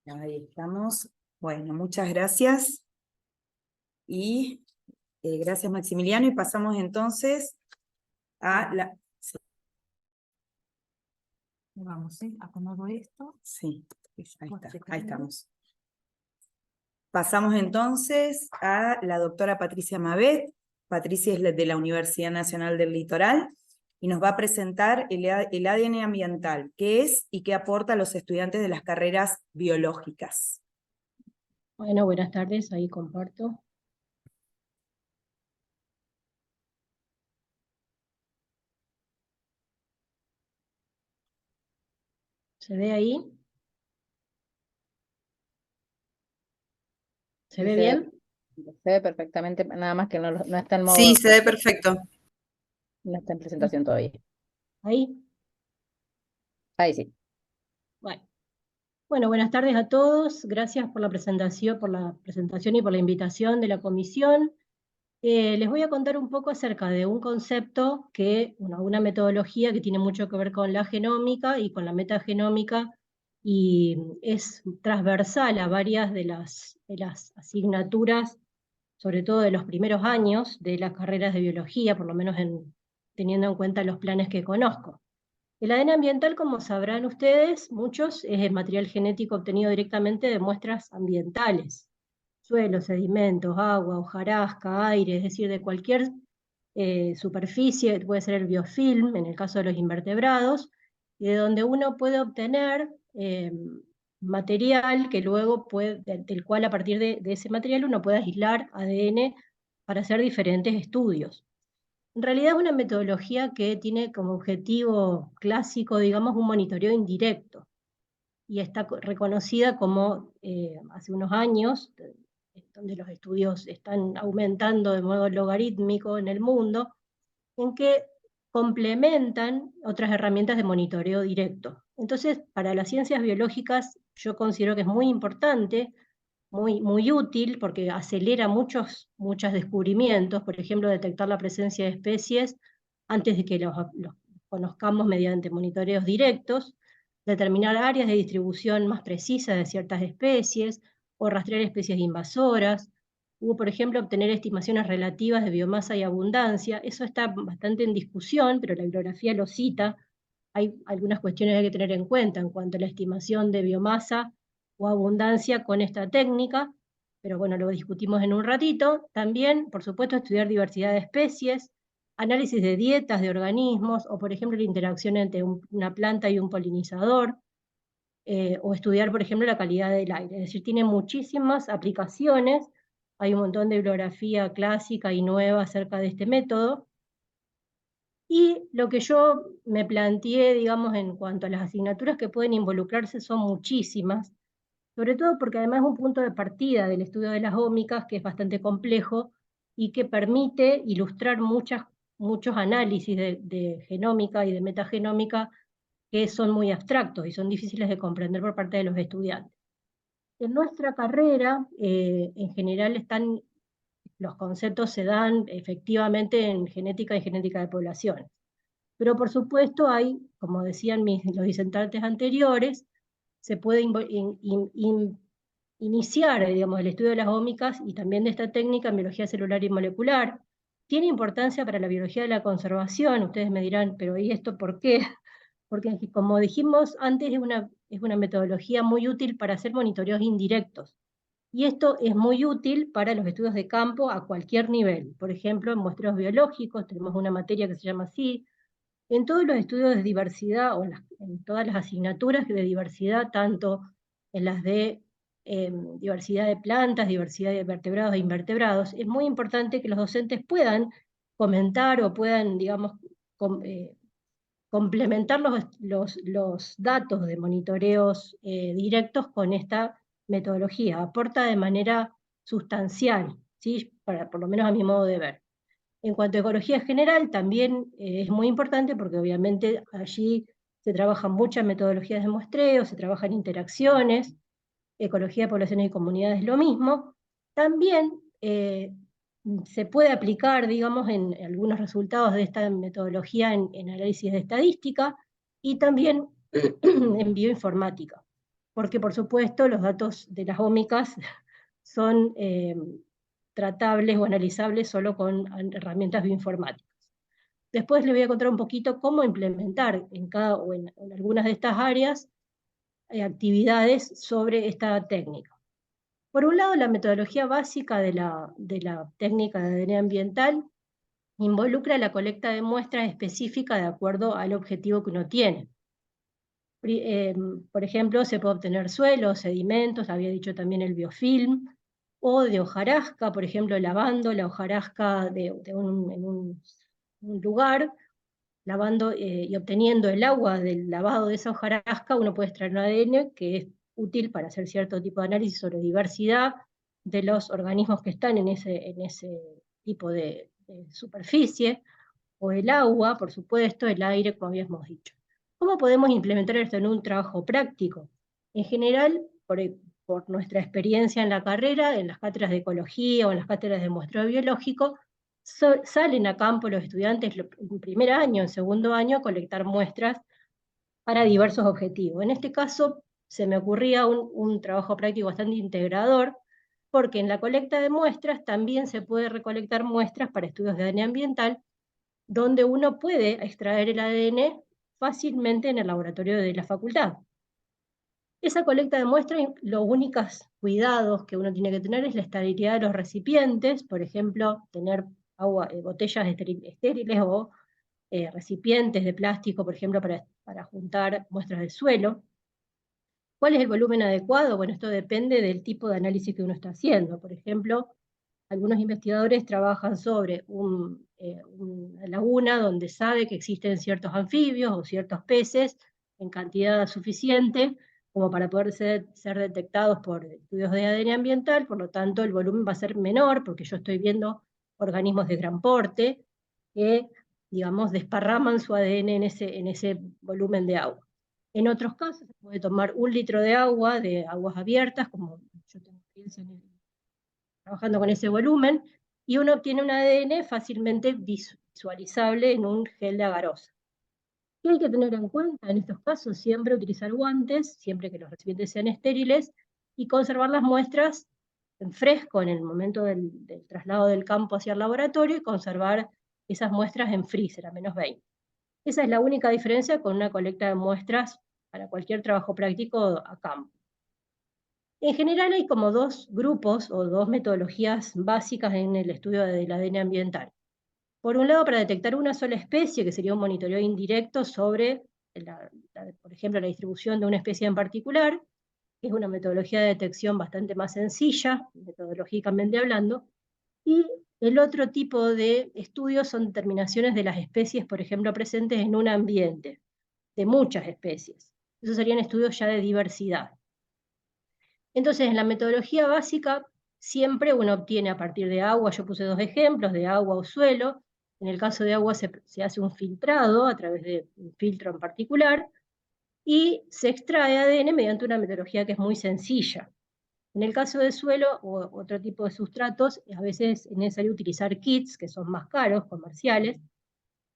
Ahí estamos. Bueno, muchas gracias. Y gracias, Maximiliano. Y pasamos entonces a la... Vamos, ¿sí? Acomodo esto. Sí, ahí estamos. Pasamos entonces a la doctora Patricia Mabet. Patricia es de la Universidad Nacional del Litoral y nos va a presentar el ADN ambiental, qué es y qué aporta a los estudiantes de las carreras biológicas. Bueno, buenas tardes, ahí comparto. ¿Se ve ahí? ¿Se ve bien? Se ve perfectamente, nada más que no está en modo... Sí, se ve perfecto. No está en presentación todavía. ¿Ahí? Ahí sí. Bueno, buenas tardes a todos. Gracias por la presentación y por la invitación de la comisión. Les voy a contar un poco acerca de un concepto una metodología que tiene mucho que ver con la genómica y con la metagenómica, y es transversal a varias de las asignaturas, sobre todo de los primeros años de las carreras de biología, por lo menos teniendo en cuenta los planes que conozco. El ADN ambiental, como sabrán ustedes, muchos, es el material genético obtenido directamente de muestras ambientales. Suelos, sedimentos, agua, hojarasca, aire, es decir, de cualquier superficie, puede ser el biofilm, en el caso de los invertebrados, y de donde uno puede obtener material que luego del cual a partir de ese material uno puede aislar ADN para hacer diferentes estudios. En realidad es una metodología que tiene como objetivo clásico, digamos, un monitoreo indirecto, y está reconocida como, hace unos años, donde los estudios están aumentando de modo logarítmico en el mundo, en que complementan otras herramientas de monitoreo directo. Entonces, para las ciencias biológicas, yo considero que es muy importante, muy útil, porque acelera muchos descubrimientos, por ejemplo, detectar la presencia de especies antes de que los conozcamos mediante monitoreos directos, determinar áreas de distribución más precisas de ciertas especies, o rastrear especies invasoras, por ejemplo, obtener estimaciones relativas de biomasa y abundancia. Eso está bastante en discusión, pero la bibliografía lo cita. Hay algunas cuestiones que hay que tener en cuenta en cuanto a la estimación de biomasa o abundancia con esta técnica. pero bueno, lo discutimos en un ratito. También, por supuesto, estudiar diversidad de especies, análisis de dietas de organismos, o por ejemplo la interacción entre una planta y un polinizador, o estudiar, por ejemplo, la calidad del aire. Es decir, tiene muchísimas aplicaciones, hay un montón de bibliografía clásica y nueva acerca de este método. Y lo que yo me planteé, digamos, en cuanto a las asignaturas que pueden involucrarse son muchísimas, sobre todo porque además es un punto de partida del estudio de las ómicas que es bastante complejo y que permite ilustrar muchos análisis de genómica y de metagenómica que son muy abstractos y son difíciles de comprender por parte de los estudiantes. En nuestra carrera, en general, los conceptos se dan efectivamente en genética y genética de poblaciones. Pero por supuesto hay, como decían los disertantes anteriores, se puede iniciar, digamos, el estudio de las ómicas y también de esta técnica en biología celular y molecular. Tiene importancia para la biología de la conservación, ustedes me dirán, pero ¿y esto por qué? Porque como dijimos antes, es una metodología muy útil para hacer monitoreos indirectos. Y esto es muy útil para los estudios de campo a cualquier nivel. Por ejemplo, en muestreos biológicos tenemos una materia que se llama así. En todos los estudios de diversidad, o en todas las asignaturas de diversidad, tanto en las de diversidad de plantas, diversidad de vertebrados e invertebrados, es muy importante que los docentes puedan comentar o puedan, digamos, complementar los datos de monitoreos directos con esta metodología. Aporta de manera sustancial, ¿sí? Por lo menos a mi modo de ver. En cuanto a ecología general, también es muy importante porque obviamente allí se trabajan muchas metodologías de muestreo, se trabajan interacciones, ecología de poblaciones y comunidades lo mismo. También se puede aplicar, digamos, en algunos resultados de esta metodología en análisis de estadística y también en bioinformática, porque por supuesto los datos de las ómicas son tratables o analizables solo con herramientas bioinformáticas. Después les voy a contar un poquito cómo implementar en algunas de estas áreas actividades sobre esta técnica. Por un lado, la metodología básica de la técnica de ADN ambiental involucra la colecta de muestras específicas de acuerdo al objetivo que uno tiene. Por ejemplo, se puede obtener suelos, sedimentos, había dicho también el biofilm, o de hojarasca, por ejemplo, lavando la hojarasca en un lugar, lavando y obteniendo el agua del lavado de esa hojarasca, uno puede extraer un ADN que es útil para hacer cierto tipo de análisis sobre diversidad de los organismos que están en ese tipo de superficie, o el agua, por supuesto, el aire, como habíamos dicho. ¿Cómo podemos implementar esto en un trabajo práctico? En general, por nuestra experiencia en la carrera, en las cátedras de ecología o en las cátedras de muestreo biológico, salen a campo los estudiantes en primer año, en segundo año, a colectar muestras para diversos objetivos. En este caso, se me ocurría un trabajo práctico bastante integrador, porque en la colecta de muestras también se puede recolectar muestras para estudios de ADN ambiental, donde uno puede extraer el ADN fácilmente en el laboratorio de la facultad. Esa colecta de muestras, los únicos cuidados que uno tiene que tener es la estabilidad de los recipientes, por ejemplo, tener botellas estériles o recipientes de plástico, por ejemplo, para juntar muestras del suelo. ¿Cuál es el volumen adecuado? Bueno, esto depende del tipo de análisis que uno está haciendo. Por ejemplo, algunos investigadores trabajan sobre una laguna donde sabe que existen ciertos anfibios o ciertos peces en cantidad suficiente como para poder ser detectados por estudios de ADN ambiental, por lo tanto el volumen va a ser menor porque yo estoy viendo organismos de gran porte que, digamos, desparraman su ADN en ese volumen de agua. En otros casos se puede tomar 1 litro de agua, de aguas abiertas, como yo tengo experiencia trabajando con ese volumen, y uno obtiene un ADN fácilmente visualizable en un gel de agarosa. ¿Qué hay que tener en cuenta en estos casos? Siempre utilizar guantes, siempre que los recipientes sean estériles, y conservar las muestras en fresco en el momento del traslado del campo hacia el laboratorio, y conservar esas muestras en freezer a -20. Esa es la única diferencia con una colecta de muestras para cualquier trabajo práctico a campo. En general hay como dos grupos o dos metodologías básicas en el estudio del ADN ambiental. Por un lado, para detectar una sola especie, que sería un monitoreo indirecto sobre, por ejemplo, la distribución de una especie en particular, que es una metodología de detección bastante más sencilla, metodológicamente hablando, y el otro tipo de estudios son determinaciones de las especies, por ejemplo, presentes en un ambiente, de muchas especies. Esos serían estudios ya de diversidad. Entonces, en la metodología básica, siempre uno obtiene a partir de agua, yo puse 2 ejemplos, de agua o suelo. En el caso de agua se hace un filtrado a través de un filtro en particular, y se extrae ADN mediante una metodología que es muy sencilla. En el caso de suelo o otro tipo de sustratos, a veces es necesario utilizar kits que son más caros, comerciales.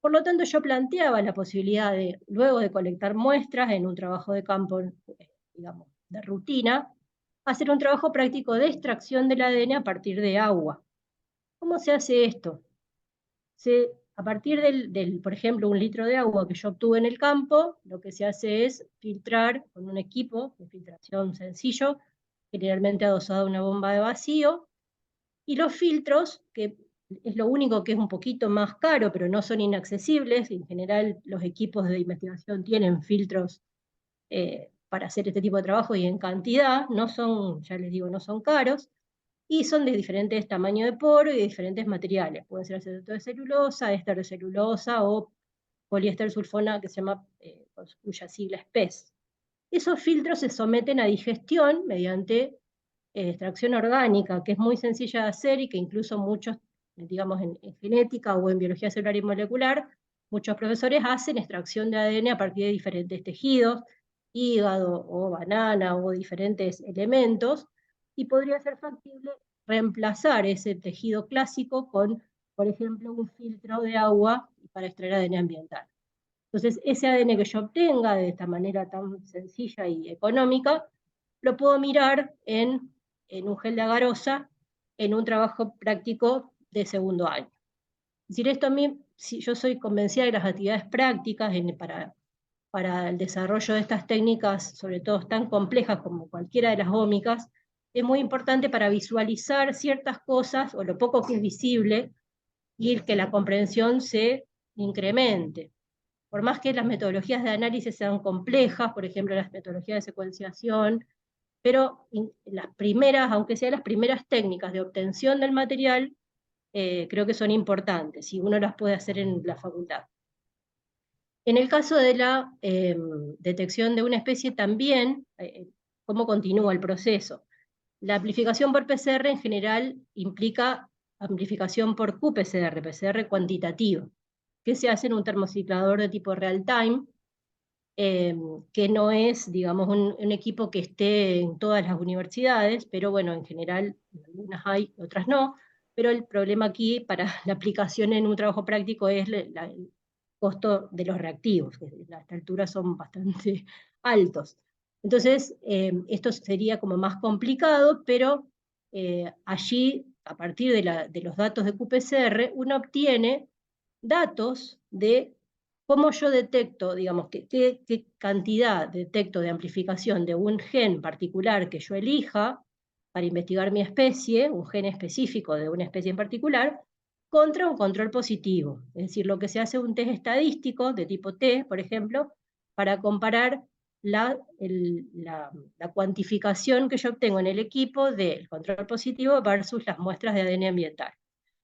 Por lo tanto, yo planteaba la posibilidad de, luego de colectar muestras en un trabajo de campo, digamos, de rutina, hacer un trabajo práctico de extracción del ADN a partir de agua. ¿Cómo se hace esto? A partir por ejemplo, 1 litro de agua que yo obtuve en el campo, lo que se hace es filtrar con un equipo de filtración sencillo, generalmente adosado a una bomba de vacío, y los filtros, que es lo único que es un poquito más caro, pero no son inaccesibles. En general, los equipos de investigación tienen filtros para hacer este tipo de trabajo y en cantidad, no son, ya les digo, no son caros, y son de diferentes tamaños de poro y de diferentes materiales. Pueden ser acetato de celulosa, éster de celulosa o poliéster sulfona, que se llama, cuya sigla es PES. Esos filtros se someten a digestión mediante extracción orgánica, que es muy sencilla de hacer y que incluso muchos, digamos, en genética o en biología celular y molecular, muchos profesores hacen extracción de ADN a partir de diferentes tejidos, hígado o banana o diferentes elementos, y podría ser factible reemplazar ese tejido clásico con, por ejemplo, un filtro de agua para extraer ADN ambiental. Entonces, ese ADN que yo obtenga de esta manera tan sencilla y económica, lo puedo mirar en un gel de agarosa, en un trabajo práctico de segundo año. Es decir, esto a mí, si yo soy convencida de las actividades prácticas para el desarrollo de estas técnicas, sobre todo tan complejas como cualquiera de las ómicas, es muy importante para visualizar ciertas cosas, o lo poco que es visible, y que la comprensión se incremente. Por más que las metodologías de análisis sean complejas, por ejemplo, las metodologías de secuenciación, pero las primeras, aunque sean las primeras técnicas de obtención del material, creo que son importantes, y uno las puede hacer en la facultad. En el caso de la detección de una especie también, ¿cómo continúa el proceso? La amplificación por PCR en general implica amplificación por qPCR, PCR cuantitativo, que se hace en un termociclador de tipo real-time, que no es, digamos, un equipo que esté en todas las universidades, pero bueno, en general, algunas hay, otras no, pero el problema aquí para la aplicación en un trabajo práctico es el costo de los reactivos, que a esta altura son bastante altos. Entonces, esto sería como más complicado, pero allí, a partir de los datos de qPCR, uno obtiene datos de cómo yo detecto, digamos, qué cantidad detecto de amplificación de un gen particular que yo elija para investigar mi especie, un gen específico de una especie en particular, contra un control positivo. Es decir, lo que se hace un test estadístico de tipo T, por ejemplo, para comparar la cuantificación que yo obtengo en el equipo del control positivo versus las muestras de ADN ambiental.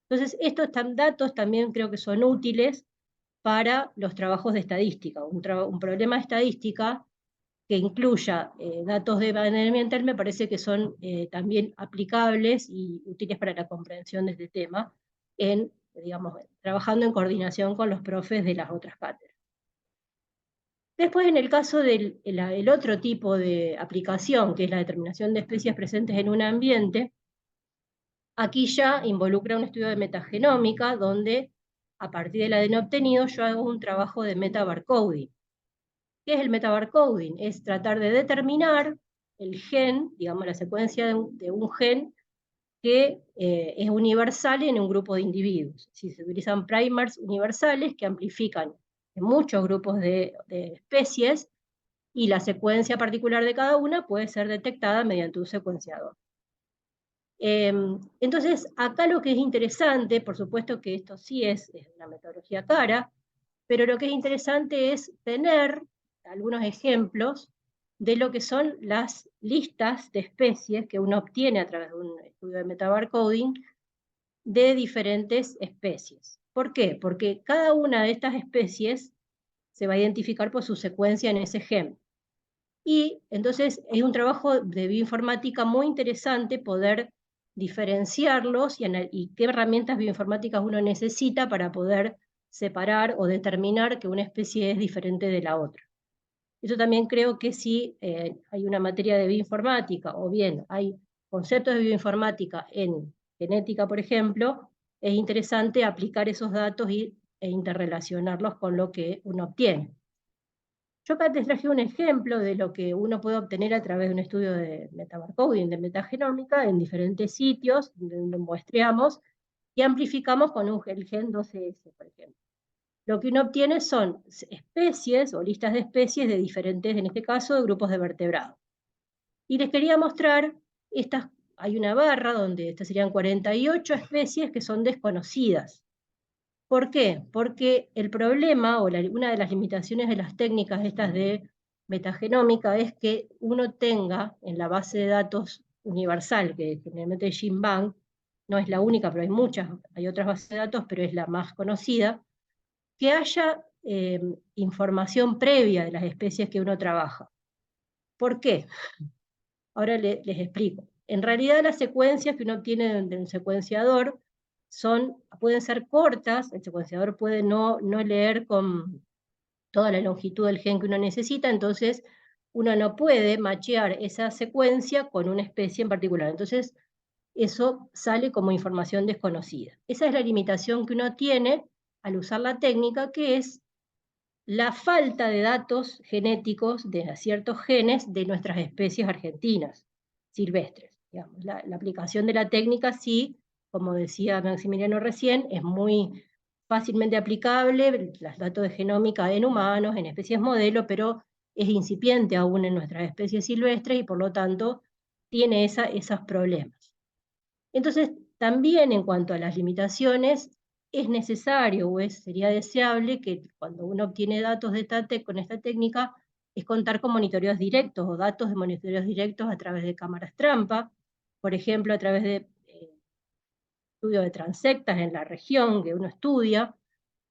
Entonces, estos datos también creo que son útiles para los trabajos de estadística. Un problema de estadística que incluya datos de ADN ambiental me parece que son también aplicables y útiles para la comprensión de este tema, digamos, trabajando en coordinación con los profes de las otras cátedras. Después, en el caso del el otro tipo de aplicación, que es la determinación de especies presentes en un ambiente, aquí ya involucra un estudio de metagenómica, donde a partir del ADN obtenido yo hago un trabajo de metabarcoding. ¿Qué es el metabarcoding? Es tratar de determinar el gen, digamos la secuencia de un gen que es universal en un grupo de individuos. Si se utilizan primers universales que amplifican en muchos grupos de especies, y la secuencia particular de cada una puede ser detectada mediante un secuenciador. Entonces, acá lo que es interesante, por supuesto que esto sí es una metodología cara, pero lo que es interesante es tener algunos ejemplos de lo que son las listas de especies que uno obtiene a través de un estudio de metabarcoding de diferentes especies. ¿Por qué? Porque cada una de estas especies se va a identificar por su secuencia en ese gen. Y entonces es un trabajo de bioinformática muy interesante poder diferenciarlos y qué herramientas bioinformáticas uno necesita para poder separar o determinar que una especie es diferente de la otra. Eso también creo que si hay una materia de bioinformática o bien hay conceptos de bioinformática en genética, por ejemplo, es interesante aplicar esos datos e interrelacionarlos con lo que uno obtiene. Yo acá te traje un ejemplo de lo que uno puede obtener a través de un estudio de metabarcoding, de metagenómica, en diferentes sitios donde muestreamos y amplificamos con el gen 12S, por ejemplo. Lo que uno obtiene son especies o listas de especies de diferentes, en este caso, de grupos de vertebrados. Y les quería mostrar, hay una barra donde estas serían 48 especies que son desconocidas. ¿Por qué? Porque el problema, o una de las limitaciones de las técnicas estas de metagenómica, es que uno tenga en la base de datos universal, que generalmente es GenBank, no es la única, pero hay muchas, hay otras bases de datos, pero es la más conocida, que haya información previa de las especies que uno trabaja. ¿Por qué? Ahora les explico. En realidad las secuencias que uno obtiene de un secuenciador pueden ser cortas, el secuenciador puede no leer con toda la longitud del gen que uno necesita, entonces uno no puede machear esa secuencia con una especie en particular. Entonces eso sale como información desconocida. Esa es la limitación que uno tiene al usar la técnica, que es la falta de datos genéticos de ciertos genes de nuestras especies argentinas, silvestres. Digamos. La aplicación de la técnica sí, como decía Maximiliano recién, es muy fácilmente aplicable, los datos de genómica en humanos, en especies modelo, pero es incipiente aún en nuestras especies silvestres y por lo tanto tiene esos problemas. Entonces, también en cuanto a las limitaciones, es necesario o sería deseable que cuando uno obtiene datos con esta técnica, es contar con monitoreos directos o datos de monitoreos directos a través de cámaras trampa, por ejemplo, a través de estudio de transectas en la región que uno estudia,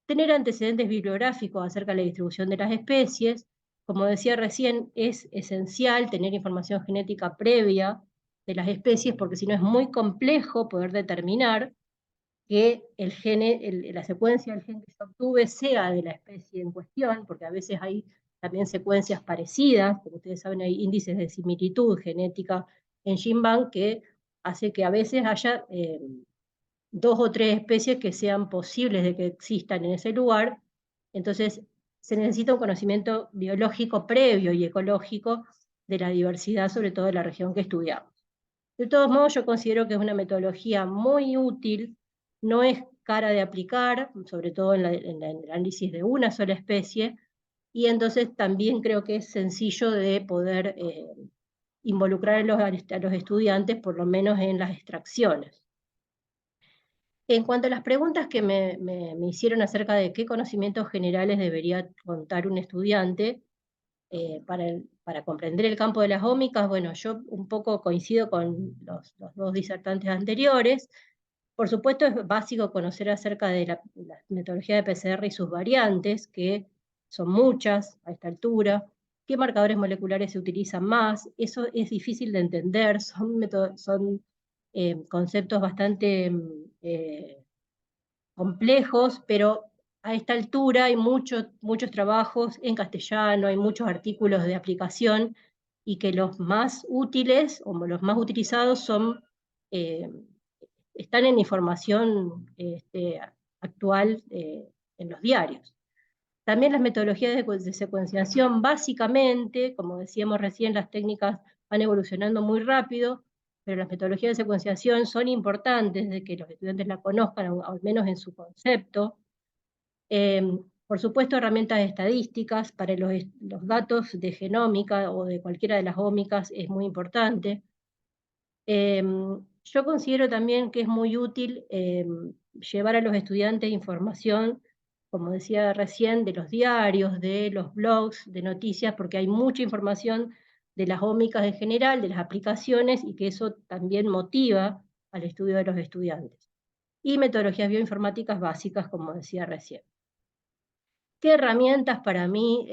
tener antecedentes bibliográficos acerca de la distribución de las especies. Como decía recién, es esencial tener información genética previa de las especies, porque si no es muy complejo poder determinar que la secuencia del gen que se obtuve sea de la especie en cuestión, porque a veces hay también secuencias parecidas, como ustedes saben hay índices de similitud genética en GenBank que hace que a veces haya 2 o 3 especies que sean posibles de que existan en ese lugar, entonces se necesita un conocimiento biológico previo y ecológico de la diversidad, sobre todo de la región que estudiamos. De todos modos, yo considero que es una metodología muy útil, no es cara de aplicar, sobre todo en el análisis de una sola especie, y entonces también creo que es sencillo de poder involucrar a los estudiantes, por lo menos en las extracciones. En cuanto a las preguntas que me hicieron acerca de qué conocimientos generales debería contar un estudiante para comprender el campo de las ómicas, bueno, yo un poco coincido con los 2 disertantes anteriores. Por supuesto es básico conocer acerca de la metodología de PCR y sus variantes, que son muchas a esta altura, qué marcadores moleculares se utilizan más, eso es difícil de entender, son conceptos bastante complejos, pero a esta altura hay muchos trabajos en castellano, hay muchos artículos de aplicación, y que los más útiles o los más utilizados están en información actual en los diarios. También las metodologías de secuenciación, básicamente, como decíamos recién, las técnicas van evolucionando muy rápido, pero las metodologías de secuenciación son importantes de que los estudiantes la conozcan, al menos en su concepto. Por supuesto, herramientas estadísticas para los datos de genómica o de cualquiera de las ómicas es muy importante. Yo considero también que es muy útil llevar a los estudiantes información, como decía recién, de los diarios, de los blogs, de noticias, porque hay mucha información de las ómicas en general, de las aplicaciones, y que eso también motiva al estudio de los estudiantes. Y metodologías bioinformáticas básicas, como decía recién. ¿Qué herramientas para mí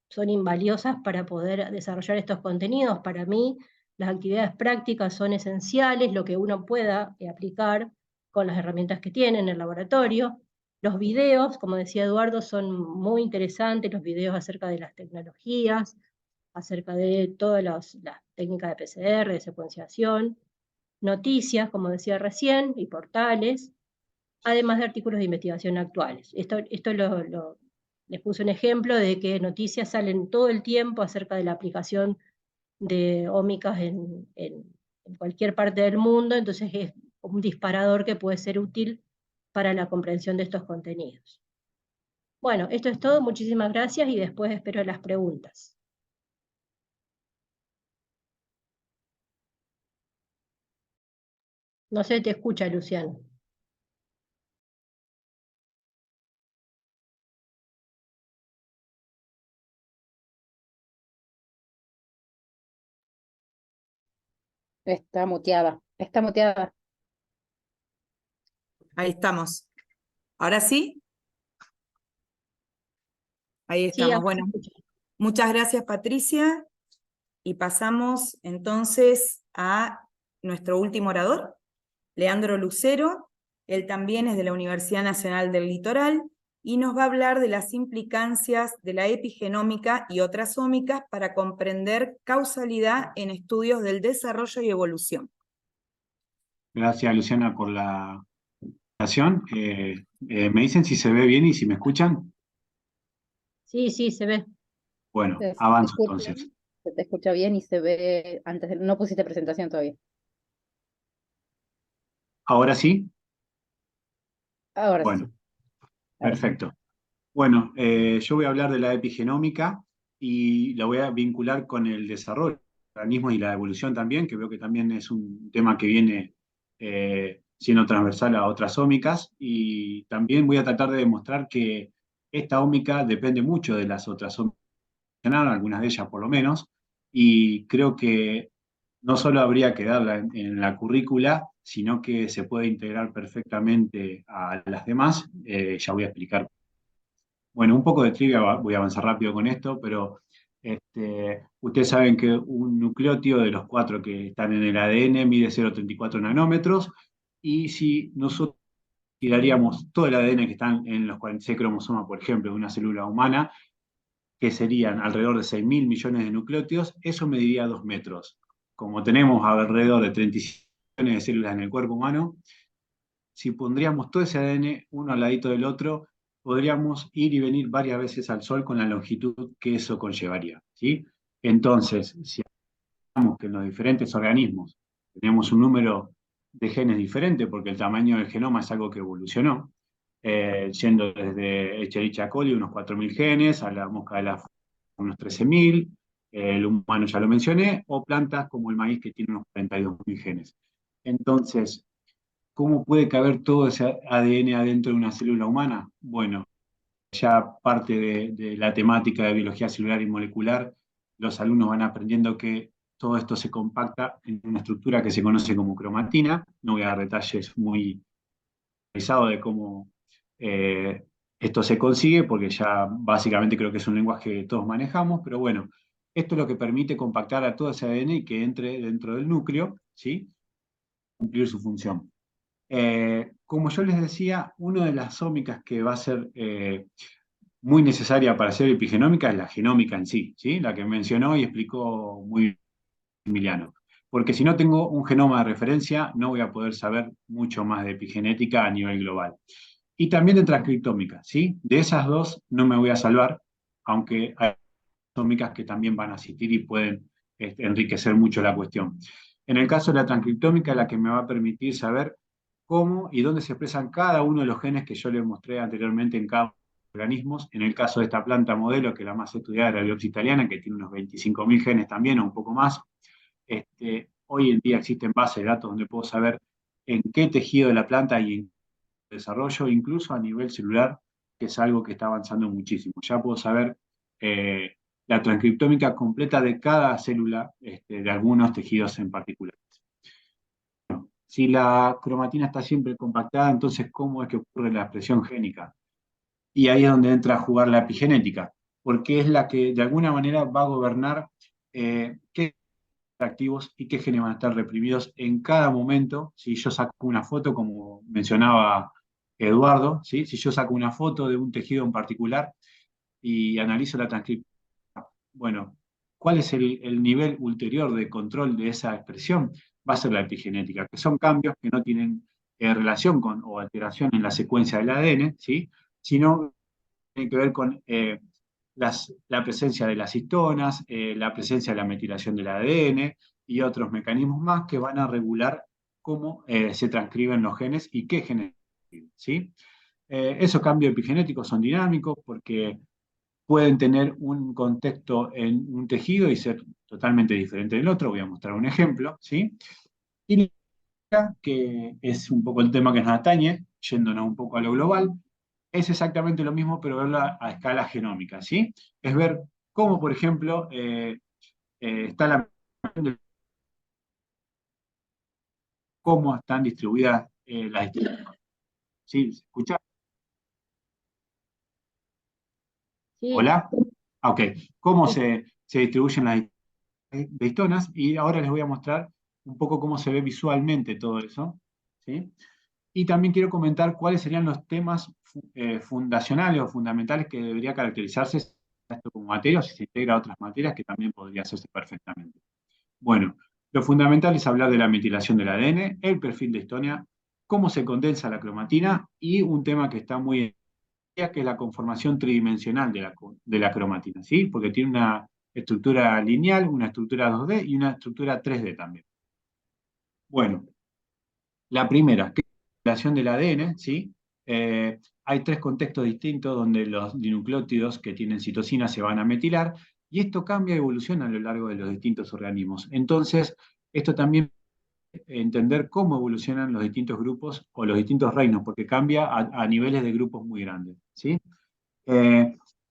son invaliosas para poder desarrollar estos contenidos? Para mí, las actividades prácticas son esenciales, lo que uno pueda aplicar con las herramientas que tiene en el laboratorio. Los videos, como decía Eduardo, son muy interesantes, los videos acerca de las tecnologías, acerca de todas las técnicas de PCR, de secuenciación, noticias, como decía recién, y portales, además de artículos de investigación actuales. Esto les puse un ejemplo de que noticias salen todo el tiempo acerca de la aplicación de ómicas en cualquier parte del mundo, entonces es un disparador que puede ser útil para la comprensión de estos contenidos. Bueno, esto es todo, muchísimas gracias y después espero las preguntas. No se te escucha, Luciano. Está muteada, está muteada. Ahí estamos. ¿Ahora sí? Ahí Sí, estamos. ahora se Bueno, escucha. muchas gracias, Patricia. Y pasamos entonces a nuestro último orador, Leandro Lucero. Él también es de la Universidad Nacional del Litoral y nos va a hablar de las implicancias de la epigenómica y otras ómicas para comprender causalidad en estudios del desarrollo y evolución. Gracias, Luciana, por la presentación. ¿Me dicen si se ve bien y si me escuchan? Sí, sí, se ve. Bueno, Se te avanzo escucha, entonces. se te escucha bien y se ve no pusiste presentación todavía. ¿Ahora sí? Ahora sí. Bueno, perfecto. Bueno, yo voy a hablar de la epigenómica y la voy a vincular con el desarrollo del organismo y la evolución también, que veo que también es un tema que viene siendo transversal a otras ómicas, y también voy a tratar de demostrar que esta ómica depende mucho de las otras ómicas, algunas de ellas por lo menos, y creo que no solo habría que darla en la currícula, sino que se puede integrar perfectamente a las demás. Ya voy a explicar. Bueno, un poco de trivia, voy a avanzar rápido con esto, pero ustedes saben que un nucleótido de los 4 que están en el ADN mide 0,34 nanómetros, y si nosotros tiraríamos todo el ADN que están en los 46 cromosomas, por ejemplo, de una célula humana, que serían alrededor de 6.000 millones de nucleótidos, eso mediría 2 metros. Como tenemos alrededor de 36 millones de células en el cuerpo humano, si pondríamos todo ese ADN uno al ladito del otro, podríamos ir y venir varias veces al Sol con la longitud que eso conllevaría, ¿sí? Entonces, si hablamos que en los diferentes organismos tenemos un número de genes diferente, porque el tamaño del genoma es algo que evolucionó, yendo desde Escherichia coli, unos 4.000 genes, a la mosca de la unos 13.000, el humano ya lo mencioné, o plantas como el maíz que tiene unos 42.000 genes. Entonces, ¿cómo puede caber todo ese ADN adentro de una célula humana? Bueno, ya parte de la temática de biología celular y molecular, los alumnos van aprendiendo que todo esto se compacta en una estructura que se conoce como cromatina. No voy a dar detalles muy precisados de cómo esto se consigue, porque ya básicamente creo que es un lenguaje que todos manejamos, pero bueno, esto es lo que permite compactar a todo ese ADN y que entre dentro del núcleo, ¿sí? Cumplir su función. Como yo les decía, una de las ómicas que va a ser muy necesaria para hacer epigenómica es la genómica en sí, ¿sí? La que mencionó y explicó muy bien Emiliano. Porque si no tengo un genoma de referencia, no voy a poder saber mucho más de epigenética a nivel global. Y también de transcriptómica, ¿sí? De esas dos no me voy a salvar, aunque hay ómicas que también van a asistir y pueden enriquecer mucho la cuestión. En el caso de la transcriptómica, la que me va a permitir saber cómo y dónde se expresan cada uno de los genes que yo les mostré anteriormente en cada organismos. En el caso de esta planta modelo, que es la más estudiada, la Biopsia italiana, que tiene unos 25.000 genes también, o un poco más. Hoy en día existen bases de datos donde puedo saber en qué tejido de la planta y en qué desarrollo, incluso a nivel celular, que es algo que está avanzando muchísimo. Ya puedo saber la transcriptómica completa de cada célula de algunos tejidos en particular. Si la cromatina está siempre compactada, entonces ¿cómo es que ocurre la expresión génica? Y ahí es donde entra a jugar la epigenética, porque es la que de alguna manera va a gobernar qué activos y qué genes van a estar reprimidos en cada momento. Si yo saco una foto, como mencionaba Eduardo, ¿sí? Si yo saco una foto de un tejido en particular y analizo la transcripción, bueno, ¿cuál es el nivel ulterior de control de esa expresión? Va a ser la epigenética, que son cambios que no tienen relación con o alteración en la secuencia del ADN, ¿sí? Sino tienen que ver con la presencia de las histonas, la presencia de la metilación del ADN y otros mecanismos más que van a regular cómo se transcriben los genes y qué genes, ¿sí? Esos cambios epigenéticos son dinámicos porque pueden tener un contexto en un tejido y ser totalmente diferente del otro. Voy a mostrar un ejemplo, ¿sí? Y que es un poco el tema que nos atañe, yéndonos un poco a lo global, es exactamente lo mismo, pero verlo a escala genómica, ¿sí? Es ver cómo, por ejemplo, está cómo están distribuidas las histonas. ¿Sí? ¿Se escucha? Sí, ¿Hola? Ah, ok. ¿Cómo se distribuyen las histonas? Y ahora les voy a mostrar un poco cómo se ve visualmente todo eso, ¿sí? Y también quiero comentar cuáles serían los temas fundacionales o fundamentales que debería caracterizarse esto como materia o si se integra a otras materias que también podría hacerse perfectamente. Bueno, lo fundamental es hablar de la metilación del ADN, el perfil de histonia, cómo se condensa la cromatina y un tema que está muy en que es la conformación tridimensional de la cromatina, ¿sí? Porque tiene una estructura lineal, una estructura 2D y una estructura 3D también. Bueno, la primera, que es la metilación del ADN, ¿sí? Hay tres contextos distintos donde los dinucleótidos que tienen citosina se van a metilar y esto cambia y evoluciona a lo largo de los distintos organismos. Entonces, esto también entender cómo evolucionan los distintos grupos o los distintos reinos, porque cambia a niveles de grupos muy grandes, ¿sí?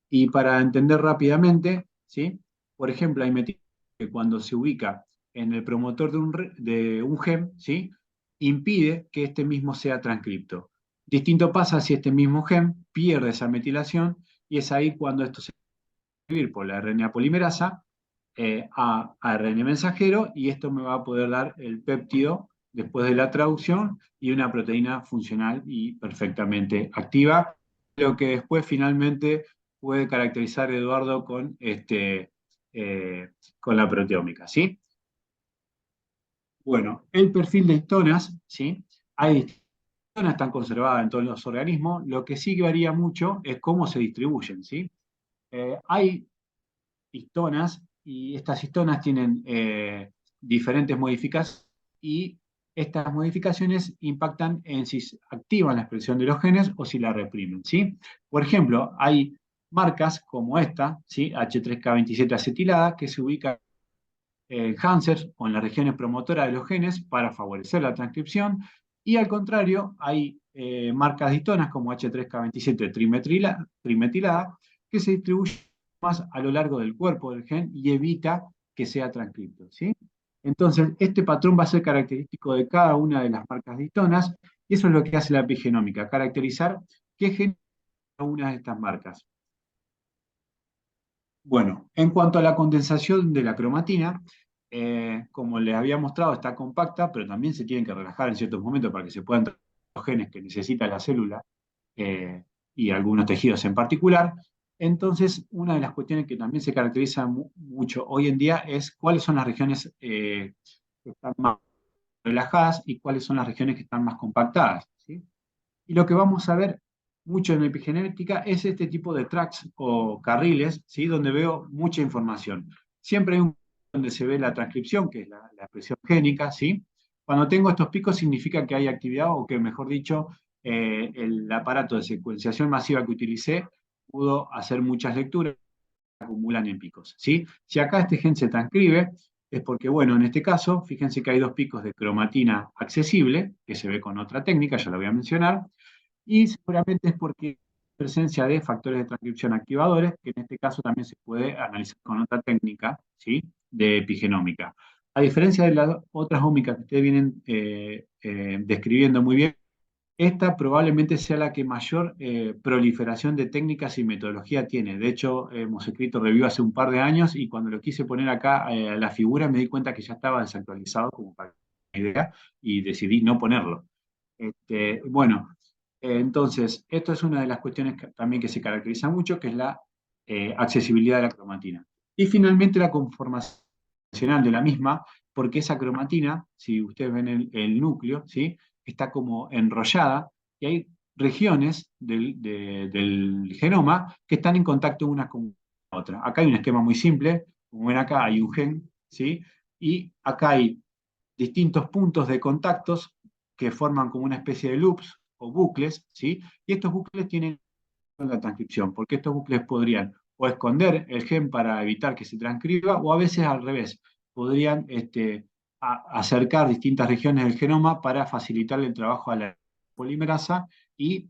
Y para entender rápidamente, ¿sí? Por ejemplo, hay metilación que cuando se ubica en el promotor de un gen, ¿sí? Impide que este mismo sea transcripto. Distinto pasa si este mismo gen pierde esa metilación y es ahí cuando esto se va a escribir por la RNA polimerasa a ARN mensajero y esto me va a poder dar el péptido después de la traducción y una proteína funcional y perfectamente activa, lo que después finalmente puede caracterizar Eduardo con la proteómica, ¿sí? Bueno, el perfil de histonas, ¿sí? Hay distintas histonas, están conservadas en todos los organismos, lo que sí que varía mucho es cómo se distribuyen, ¿sí? Hay histonas y estas histonas tienen diferentes modificaciones y estas modificaciones impactan en si activan la expresión de los genes o si la reprimen, ¿sí? Por ejemplo, hay marcas como esta, ¿sí? H3K27 acetilada, que se ubica en Hansers o en las regiones promotoras de los genes para favorecer la transcripción, y al contrario, hay marcas de histonas como H3K27 trimetilada, que se distribuyen más a lo largo del cuerpo del gen y evita que sea transcripto, ¿sí? Entonces, este patrón va a ser característico de cada una de las marcas de histonas, y eso es lo que hace la epigenómica, caracterizar qué gen es cada una de estas marcas. Bueno, en cuanto a la condensación de la cromatina, como les había mostrado, está compacta, pero también se tienen que relajar en ciertos momentos para que se puedan tratar los genes que necesita la célula y algunos tejidos en particular. Entonces, una de las cuestiones que también se caracteriza mucho hoy en día es cuáles son las regiones que están más relajadas y cuáles son las regiones que están más compactadas, ¿sí? Y lo que vamos a ver mucho en epigenética es este tipo de tracks o carriles, ¿sí? Donde veo mucha información. Siempre hay un donde se ve la transcripción, que es la expresión génica, ¿sí? Cuando tengo estos picos significa que hay actividad o que, mejor dicho, el aparato de secuenciación masiva que utilicé pudo hacer muchas lecturas que acumulan en picos, ¿sí? Si acá este gen se transcribe, es porque, bueno, en este caso, fíjense que hay 2 picos de cromatina accesible, que se ve con otra técnica, ya la voy a mencionar, y seguramente es porque hay presencia de factores de transcripción activadores, que en este caso también se puede analizar con otra técnica, ¿sí? De epigenómica. A diferencia de las otras ómicas que ustedes vienen describiendo muy bien, esta probablemente sea la que mayor proliferación de técnicas y metodología tiene. De hecho, hemos escrito review hace un par de años y cuando lo quise poner acá a la figura me di cuenta que ya estaba desactualizado como para una idea y decidí no ponerlo. Bueno, entonces, esto es una de las cuestiones también que se caracteriza mucho, que es la accesibilidad de la cromatina. Y finalmente la conformación de la misma, porque esa cromatina, si ustedes ven el núcleo, ¿sí? Está como enrollada y hay regiones del genoma que están en contacto unas con otra. Acá hay un esquema muy simple, como ven acá hay un gen, ¿sí? Y acá hay distintos puntos de contactos que forman como una especie de loops o bucles, ¿sí? Y estos bucles tienen la transcripción, porque estos bucles podrían o esconder el gen para evitar que se transcriba, o a veces al revés, podrían acercar distintas regiones del genoma para facilitarle el trabajo a la polimerasa y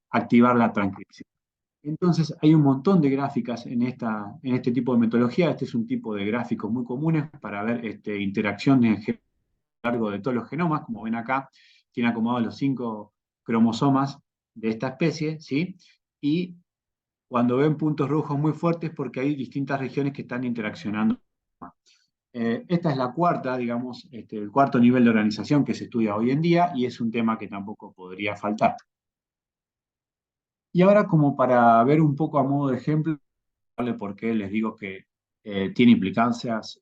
activar la transcripción. Entonces, hay un montón de gráficas en este tipo de metodología. Este es un tipo de gráficos muy comunes para ver interacciones a lo largo de todos los genomas. Como ven acá, tiene acomodados los 5 cromosomas de esta especie, ¿sí? Y cuando ven puntos rojos muy fuertes, porque hay distintas regiones que están interaccionando. Esta es la cuarta, digamos, el cuarto nivel de organización que se estudia hoy en día y es un tema que tampoco podría faltar. Y ahora, como para ver un poco a modo de ejemplo, por qué les digo que tiene implicancias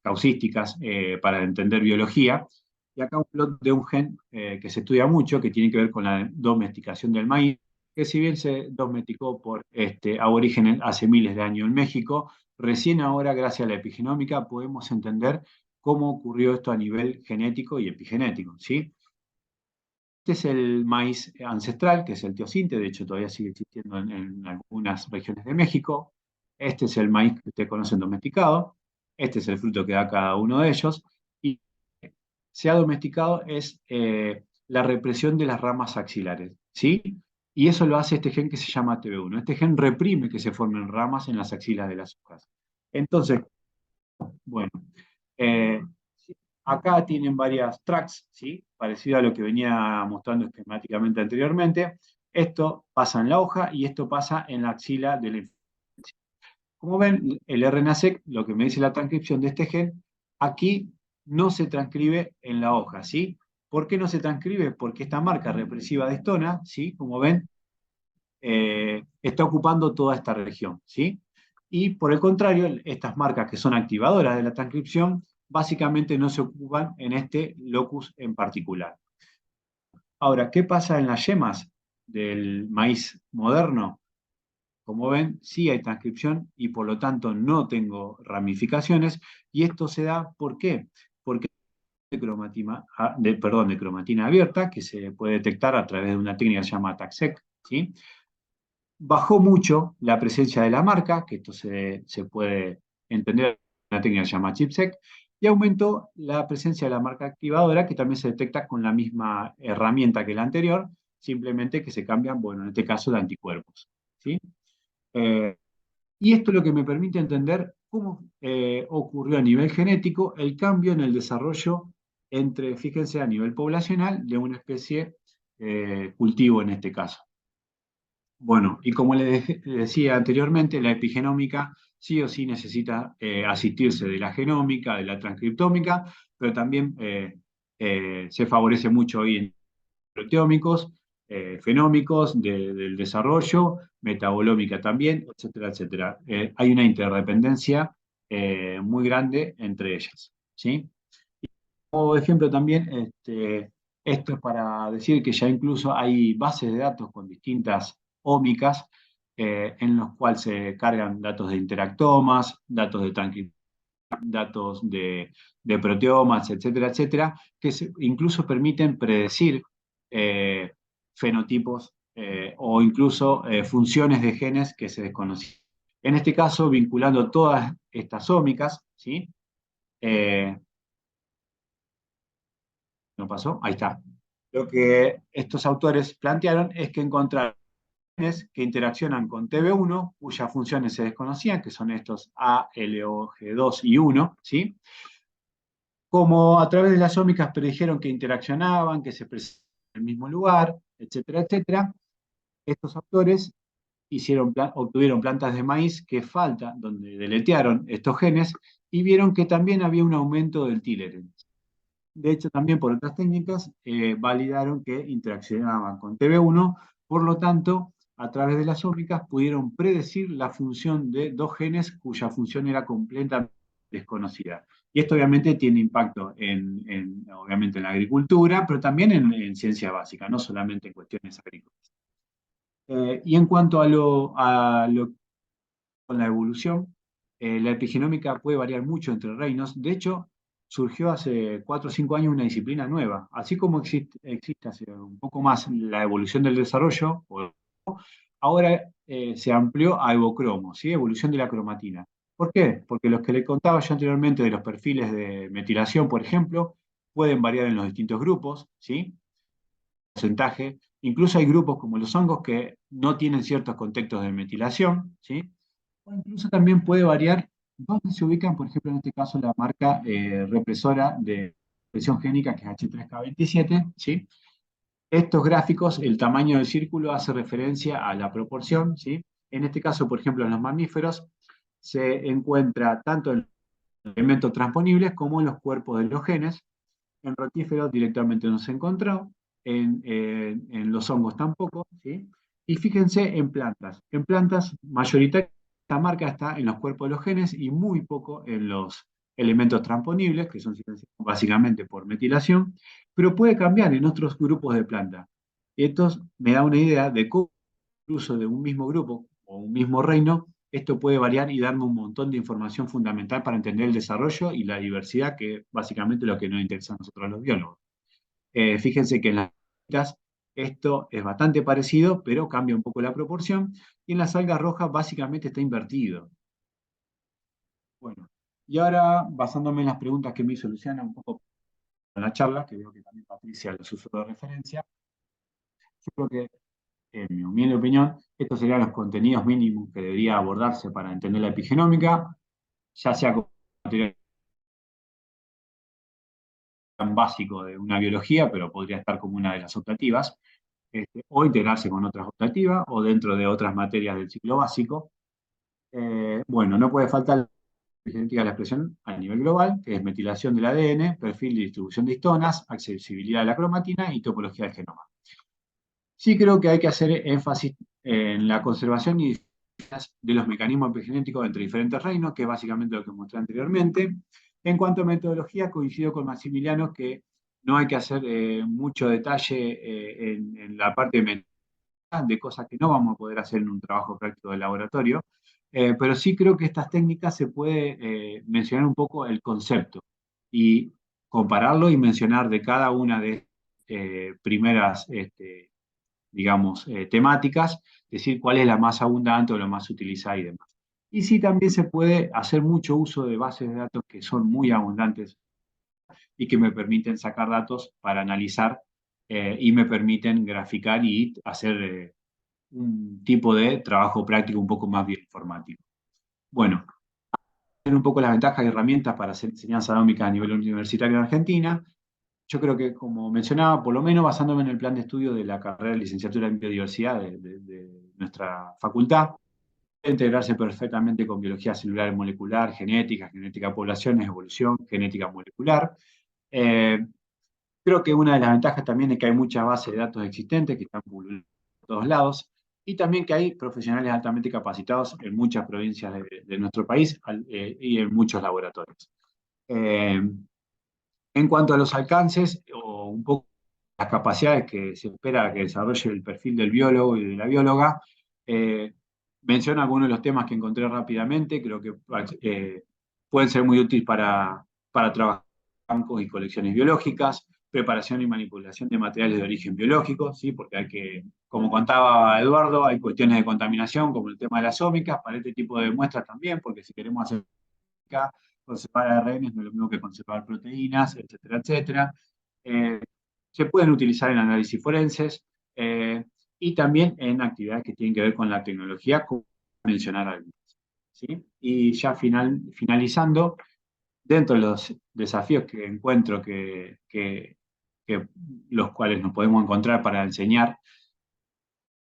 causísticas para entender biología, y acá un plot de un gen que se estudia mucho, que tiene que ver con la domesticación del maíz, que si bien se domesticó por aborígenes hace miles de años en México, recién ahora, gracias a la epigenómica, podemos entender cómo ocurrió esto a nivel genético y epigenético, ¿sí? Este es el maíz ancestral, que es el teosinte, de hecho todavía sigue existiendo en algunas regiones de México. Este es el maíz que ustedes conocen domesticado. Este es el fruto que da cada uno de ellos. Y se ha domesticado es la represión de las ramas axilares, ¿sí? Y eso lo hace este gen que se llama TB1. Este gen reprime que se formen ramas en las axilas de las hojas. Entonces, bueno, eh, acá tienen varias tracks, ¿sí? Parecido a lo que venía mostrando esquemáticamente anteriormente. Esto pasa en la hoja y esto pasa en la axila de la inflorescencia. Como ven, el RNA-seq, lo que me dice la transcripción de este gen, aquí no se transcribe en la hoja, ¿sí? ¿Por qué no se transcribe? Porque esta marca represiva de histona, ¿sí? Como ven, está ocupando toda esta región, ¿sí? Y por el contrario, estas marcas que son activadoras de la transcripción, básicamente no se ocupan en este locus en particular. Ahora, ¿qué pasa en las yemas del maíz moderno? Como ven, sí hay transcripción y por lo tanto no tengo ramificaciones, y esto se da, ¿por qué? Porque de cromatina abierta, que se puede detectar a través de una técnica que se llama TACSEC, ¿sí? Bajó mucho la presencia de la marca, que esto se puede entender en una técnica que se llama ChIP-seq, y aumentó la presencia de la marca activadora, que también se detecta con la misma herramienta que la anterior, simplemente que se cambian, bueno, en este caso de anticuerpos, ¿sí? Y esto es lo que me permite entender cómo ocurrió a nivel genético el cambio en el desarrollo entre, fíjense, a nivel poblacional de una especie cultivo en este caso. Bueno, y como les decía anteriormente, la epigenómica sí o sí necesita asistirse de la genómica, de la transcriptómica, pero también se favorece mucho hoy en proteómicos, fenómicos del desarrollo, metabolómica también, etcétera, etcétera. Hay una interdependencia muy grande entre ellas, ¿sí? Como ejemplo también, esto es para decir que ya incluso hay bases de datos con distintas ómicas en los cuales se cargan datos de interactomas, datos de transcripción, datos de proteomas, etcétera, etcétera, que incluso permiten predecir fenotipos o incluso funciones de genes que se desconocían. En este caso, vinculando todas estas ómicas, ¿sí? ¿No pasó? Ahí está. Lo que estos autores plantearon es que encontraron genes que interaccionan con TB1, cuyas funciones se desconocían, que son estos A, L, O, G2 y 1, ¿sí? Como a través de las ómicas predijeron que interaccionaban, que se presentaban en el mismo lugar, etcétera, etcétera, estos autores obtuvieron plantas de maíz que faltan, donde deletearon estos genes, y vieron que también había un aumento del Telomerase. De hecho, también por otras técnicas, validaron que interaccionaban con TB1, por lo tanto, a través de las ómicas pudieron predecir la función de dos genes cuya función era completamente desconocida. Y esto obviamente tiene impacto obviamente en la agricultura, pero también en ciencia básica, no solamente en cuestiones agrícolas. Y en cuanto con la evolución, la epigenómica puede variar mucho entre reinos. De hecho, surgió hace 4 o 5 años una disciplina nueva. Así como existe hace un poco más la evolución del desarrollo, ahora se amplió a evocromo, ¿sí? Evolución de la cromatina. ¿Por qué? Porque los que le contaba yo anteriormente de los perfiles de metilación, por ejemplo, pueden variar en los distintos grupos, ¿sí? Porcentaje. Incluso hay grupos como los hongos que no tienen ciertos contextos de metilación, ¿sí? O incluso también puede variar dónde se ubican, por ejemplo, en este caso, la marca represora de expresión génica, que es H3K27, ¿sí? Estos gráficos, el tamaño del círculo hace referencia a la proporción, ¿sí? En este caso, por ejemplo, en los mamíferos, se encuentra tanto en los elementos transponibles como en los cuerpos de los genes. En rotíferos directamente no se encontró, en los hongos tampoco, ¿sí? Y fíjense en plantas. En plantas, mayoritariamente, esta marca está en los cuerpos de los genes y muy poco en los elementos transponibles, que son básicamente por metilación, pero puede cambiar en otros grupos de plantas. Esto me da una idea de cómo, incluso de un mismo grupo o un mismo reino, esto puede variar y darme un montón de información fundamental para entender el desarrollo y la diversidad, que básicamente es lo que nos interesa a nosotros los biólogos. Fíjense que en las algas esto es bastante parecido, pero cambia un poco la proporción, y en las algas rojas básicamente está invertido. Bueno, y ahora, basándome en las preguntas que me hizo Luciana un poco en la charla, que veo que también Patricia los usó de referencia, yo creo que, en mi humilde opinión, estos serían los contenidos mínimos que debería abordarse para entender la epigenómica, ya sea como material tan básico de una biología, pero podría estar como una de las optativas, o integrarse con otras optativas, o dentro de otras materias del ciclo básico. Bueno, no puede faltar la genética de la expresión a nivel global, que es metilación del ADN, perfil de distribución de histonas, accesibilidad a la cromatina y topología del genoma. Sí creo que hay que hacer énfasis en la conservación y de los mecanismos epigenéticos entre diferentes reinos, que es básicamente lo que mostré anteriormente. En cuanto a metodología, coincido con Maximiliano que no hay que hacer mucho detalle en la parte de cosas que no vamos a poder hacer en un trabajo práctico de laboratorio, pero sí creo que estas técnicas se puede mencionar un poco el concepto y compararlo y mencionar de cada una de primeras digamos, temáticas, decir cuál es la más abundante o la más utilizada y demás. Y sí, también se puede hacer mucho uso de bases de datos que son muy abundantes y que me permiten sacar datos para analizar y me permiten graficar y hacer un tipo de trabajo práctico un poco más bioinformático. Bueno, tener un poco las ventajas y herramientas para hacer enseñanza anómica a nivel universitario en Argentina. Yo creo que, como mencionaba, por lo menos basándome en el plan de estudio de la carrera de licenciatura en biodiversidad de nuestra facultad, puede integrarse perfectamente con biología celular y molecular, genética de poblaciones, evolución, genética molecular. Creo que una de las ventajas también es que hay muchas bases de datos existentes que están pululando por todos lados, y también que hay profesionales altamente capacitados en muchas provincias de nuestro país y en muchos laboratorios. En cuanto a los alcances, o un poco las capacidades que se espera que desarrolle el perfil del biólogo y de la bióloga, menciono algunos de los temas que encontré rápidamente. Creo que pueden ser muy útiles para trabajar en bancos y colecciones biológicas, preparación y manipulación de materiales de origen biológico, ¿sí? Porque hay que, como contaba Eduardo, hay cuestiones de contaminación, como el tema de las ómicas, para este tipo de muestras también, porque si queremos hacer conservar ARN no es lo mismo que conservar proteínas, etcétera, etcétera. Eh, Se pueden utilizar en análisis forenses y también en actividades que tienen que ver con la tecnología, como mencionar algunas. ¿Sí? Y ya finalizando, dentro de los desafíos que encuentro que los cuales nos podemos encontrar para enseñar,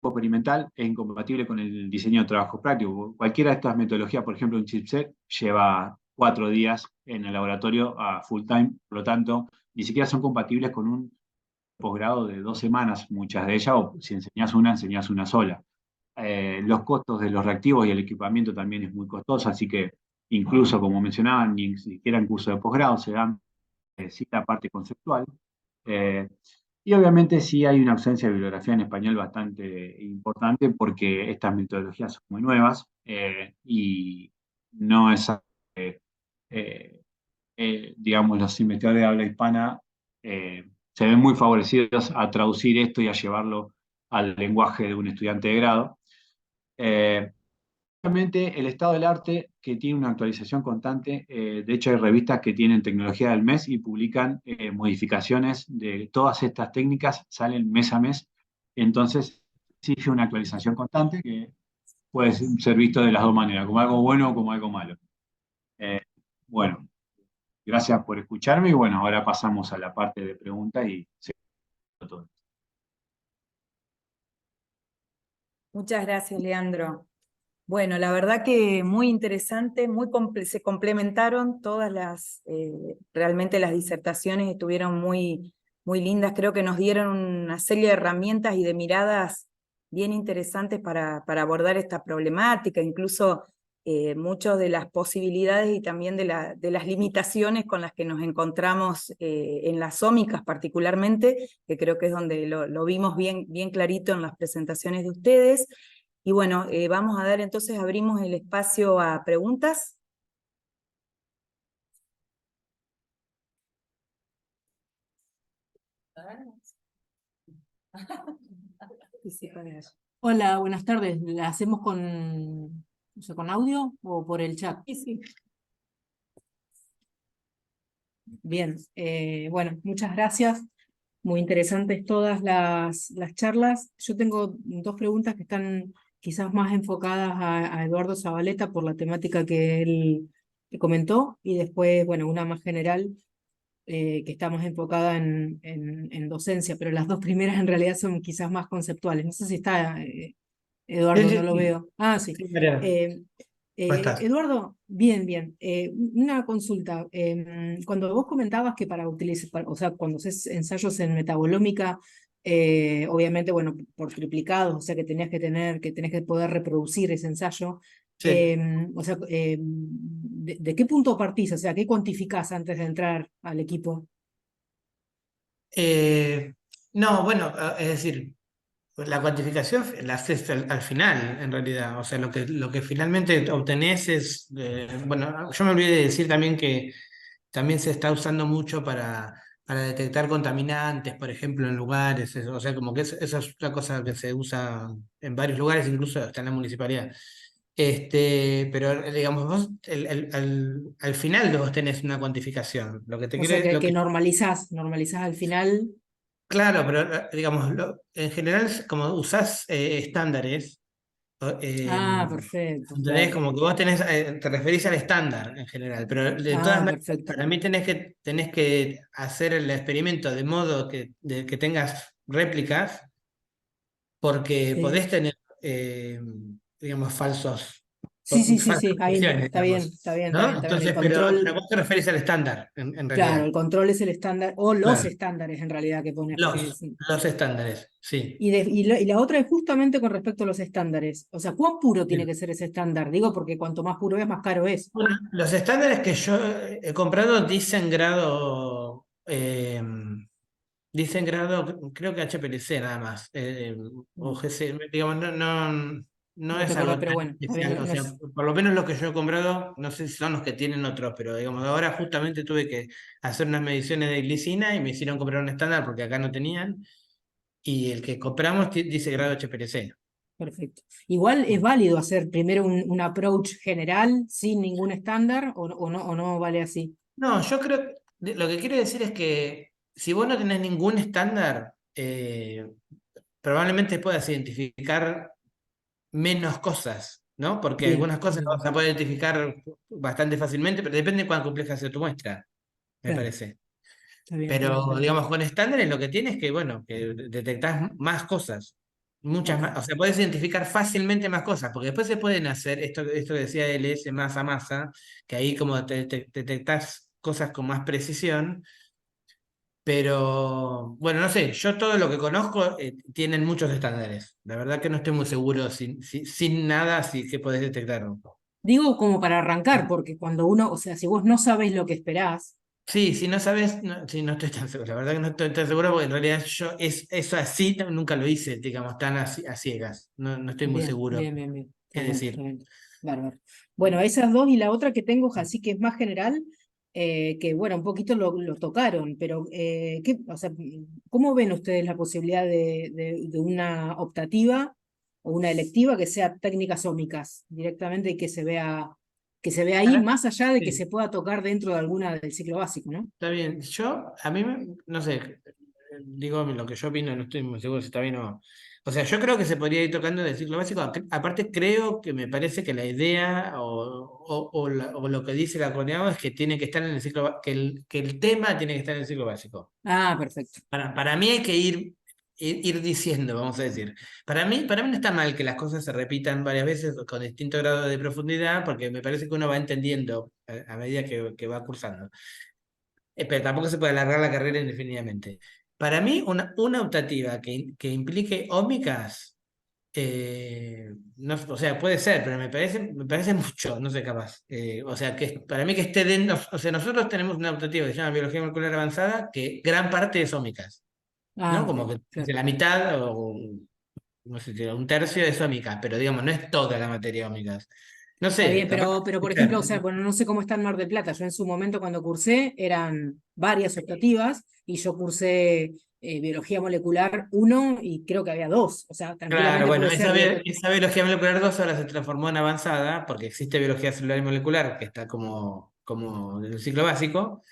experimental es incompatible con el diseño de trabajo práctico. Cualquiera de estas metodologías, por ejemplo, un chipset lleva 4 días en el laboratorio a full time, por lo tanto, ni siquiera son compatibles con un posgrado de 2 semanas, muchas de ellas, o si enseñás una sola. Los costos de los reactivos y el equipamiento también es muy costoso, así que incluso, como mencionaban, ni siquiera en curso de posgrado se dan cita parte conceptual. Eh, y obviamente sí hay una ausencia de bibliografía en español bastante importante porque estas metodologías son muy nuevas y no es, eh, digamos, los investigadores de habla hispana se ven muy favorecidos a traducir esto y a llevarlo al lenguaje de un estudiante de grado. Realmente el estado del arte que tiene una actualización constante, de hecho hay revistas que tienen tecnología del mes y publican modificaciones de todas estas técnicas, salen mes a mes, entonces exige una actualización constante que puede ser visto de las dos maneras, como algo bueno o como algo malo. Bueno, gracias por escucharme y bueno, ahora pasamos a la parte de preguntas y seguimos todo. Muchas gracias, Leandro. Bueno, la verdad que muy interesante, se complementaron todas realmente las disertaciones estuvieron muy, muy lindas, creo que nos dieron una serie de herramientas y de miradas bien interesantes para abordar esta problemática, incluso muchas de las posibilidades y también de las limitaciones con las que nos encontramos en las ómicas particularmente, que creo que es donde lo vimos bien, bien clarito en las presentaciones de ustedes. Y bueno, vamos a dar entonces, abrimos el espacio a preguntas. Hola, buenas tardes. ¿La hacemos o sea, con audio o por el chat? Sí, sí. Bien, bueno, muchas gracias. Muy interesantes todas las charlas. Yo tengo 2 preguntas que están quizás más enfocadas a Eduardo Zabaleta por la temática que él comentó, y después, bueno, una más general que está más enfocada en docencia, pero las 2 primeras en realidad son quizás más conceptuales. No sé si está Eduardo, Sí, no lo sí, veo. Ah, sí. sí, Mariana, ¿cómo estás? Eduardo, bien, bien. Una consulta. Cuando vos comentabas que para utilizar, o sea, cuando haces ensayos en metabolómica, obviamente, bueno, por triplicados, o sea, que tenés que poder reproducir ese ensayo. Sí. O sea, ¿de qué punto partís? O sea, ¿qué cuantificás antes de entrar al equipo? No, bueno, es decir, pues la cuantificación la haces al final, en realidad. O sea, lo que finalmente obtenés es, bueno, yo me olvidé de decir también que también se está usando mucho para detectar contaminantes, por ejemplo, en lugares. O sea, como que eso es una cosa que se usa en varios lugares, incluso hasta en la municipalidad. Pero digamos, vos, al final vos tenés una cuantificación. Lo que te O sea, quiere, lo que que normalizás al final. Claro, pero digamos, en general, como usás estándares, Ah, perfecto, ¿entendés? claro. Como que vos te referís al estándar en general, pero de todas Ah, maneras, perfecto. para mí tenés que hacer el experimento de modo que tengas réplicas, porque Sí. podés tener, digamos, Sí, sí, sí, falsas sí, ahí cuestiones, está bien, digamos, está bien, está ¿no? bien, está bien. El Entonces, pero control, vos te referís al estándar, en claro, realidad. el control es el estándar, o los Claro, estándares en realidad que pones, porque los estándares, sí. y la otra es justamente con respecto a los estándares. O sea, ¿cuán puro tiene Bien. que ser ese estándar? Digo, porque cuanto más puro es, más caro es. Bueno, los estándares que yo he comprado dicen grado, creo que HPLC nada más, o Mm. GC, digamos, no, no No te es algo acordás, pero tan bueno, está bien, especial. O no sea, es- por lo menos lo que yo he comprado, no sé si son los que tienen otros, pero digamos, ahora justamente tuve que hacer unas mediciones de glicina y me hicieron comprar un estándar porque acá no tenían. Y el que compramos dice grado HPLC. perfecto. Igual es válido hacer primero un approach general sin ningún estándar o no vale así. No, yo creo que lo que quiero decir es que si vos no tenés ningún estándar, probablemente puedas identificar menos cosas, ¿no? Porque Bien, algunas cosas las bien, vas a poder identificar bastante fácilmente, pero depende de cuán compleja sea tu muestra, me claro, parece. está bien, está bien, Pero, perfecto. digamos, con estándares lo que tienes es que, bueno, que detectás más cosas, muchas Ok, más, o sea, puedes identificar fácilmente más cosas, porque después se pueden hacer esto que decía LS masa a masa, que ahí como detectás cosas con más precisión, pero, bueno, no sé, yo todo lo que conozco tienen muchos estándares. La verdad que no estoy muy seguro sin nada si que podés detectarlo. digo como para arrancar, porque cuando uno, o sea, si vos no sabés lo que esperás, Sí, si no sabes, no, sí, no estoy tan seguro. La verdad que no estoy tan seguro porque en realidad yo eso así nunca lo hice, digamos, tan a ciegas. No, no estoy muy bien, seguro bien, bien, bien, qué está bien, está decir. bien. Bárbaro. Bueno, esas dos y la otra que tengo, así que es más general, que bueno, un poquito lo tocaron, pero o sea, ¿cómo ven ustedes la posibilidad de una optativa o una electiva que sea técnicas ómicas directamente y que se vea ahí, Para- más allá de que sí, se pueda tocar dentro de alguna del ciclo básico, ¿no? está bien. A mí, no sé, digo lo que yo opino, no estoy muy seguro si está bien o no. O sea, yo creo que se podría ir tocando el ciclo básico. Aparte, creo que me parece que la idea o lo que dice la coordinadora es que tiene que estar en el ciclo, que el tema tiene que estar en el ciclo básico. Ah, perfecto. Para mí hay que ir diciendo, vamos a decir. Para mí no está mal que las cosas se repitan varias veces con distinto grado de profundidad, porque me parece que uno va entendiendo a medida que va cursando. Pero tampoco se puede alargar la carrera indefinidamente. Para mí, una optativa que implique ómicas, no, o sea, puede ser, pero me parece mucho, no sé, capaz. O sea, para mí que esté dentro, o sea, nosotros tenemos una optativa que se llama biología molecular avanzada, que gran parte es ómicas. Ah, ¿No? ok, Como que claro. la mitad o no sé, un tercio es ómicas, pero digamos, no es toda la materia ómicas. No Está sé, bien, capaz. pero por ejemplo, o sea, bueno, no sé cómo está en Mar del Plata. Yo en su momento cuando cursé eran varias optativas y yo cursé biología molecular 1 y creo que había 2. O sea, Claro, tranquilamente bueno, puede ser esa biología molecular 2 ahora se transformó en avanzada, porque existe biología celular y molecular, que está como en el ciclo básico,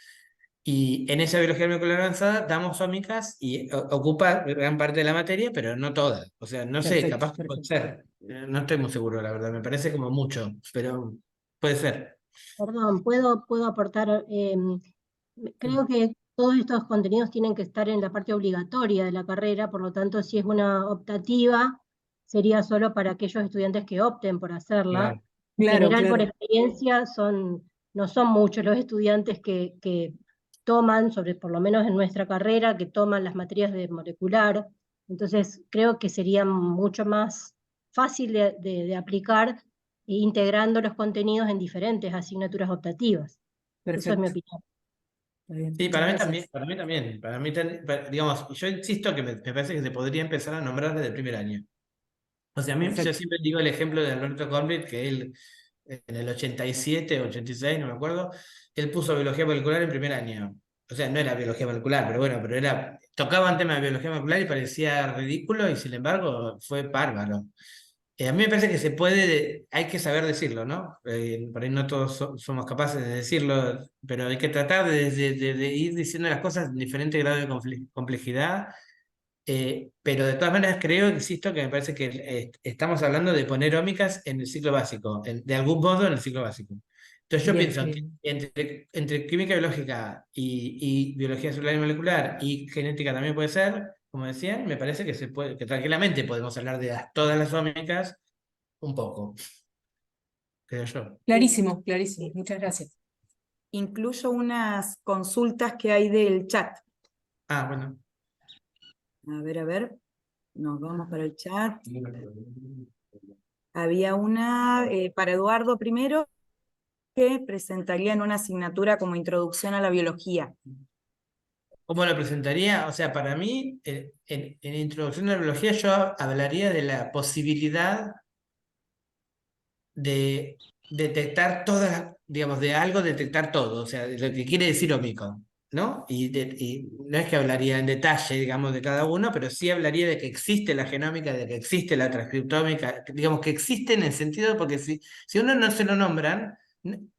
y en esa biología molecular avanzada damos ómicas y ocupa gran parte de la materia, pero no toda. O sea, no sé, perfecto, capaz que puede perfecto. ser. No estoy muy seguro, la verdad, me parece como mucho, pero puede ser. Perdón, ¿puedo aportar? Creo que todos estos contenidos tienen que estar en la parte obligatoria de la carrera, por lo tanto, si es una optativa, sería solo para aquellos estudiantes que opten por hacerla. Claro. En Claro, general, por claro. experiencia, no son muchos los estudiantes que toman, por lo menos en nuestra carrera, que toman las materias de molecular. Entonces, creo que sería mucho más fácil de aplicar integrando los contenidos en diferentes asignaturas optativas. Eso es mi Perfecto. opinión. Está bien, Sí, muchas para mí también, gracias. para mí también. Digamos, yo insisto que me parece que se podría empezar a nombrar desde el primer año. O sea, yo Perfecto. siempre digo el ejemplo de Alberto Conrit, que él en el 87, 86, no me acuerdo, él puso biología molecular en primer año. O sea, no era biología molecular, pero bueno, tocaban temas de biología molecular y parecía ridículo y sin embargo fue bárbaro. A mí me parece que se puede, hay que saber decirlo, ¿no? Por ahí no todos somos capaces de decirlo, pero hay que tratar de ir diciendo las cosas en diferente grado de complejidad, pero de todas maneras creo, insisto, que me parece que estamos hablando de poner ómicas en el ciclo básico, de algún modo en el ciclo básico. Entonces yo Bien, pienso que bien. entre química biológica y biología celular y molecular y genética también puede ser, como decían, me parece que se puede, que tranquilamente podemos hablar de todas las ómicas un poco, creo yo. Clarísimo, clarísimo. Muchas gracias. Incluyo unas consultas que hay del chat. Ah, bueno. A ver, nos vamos para el chat. Había una para Eduardo primero, que presentaría en una asignatura como introducción a la biología. ¿Cómo lo presentaría? O sea, para mí, en Introducción a la Biología, yo hablaría de la posibilidad de detectar todas, digamos, de algo, detectar todo, o sea, de lo que quiere decir Omicron, ¿no? Y no es que hablaría en detalle, digamos, de cada uno, pero sí hablaría de que existe la genómica, de que existe la transcriptómica, digamos que existe en el sentido, porque si uno no se lo nombran,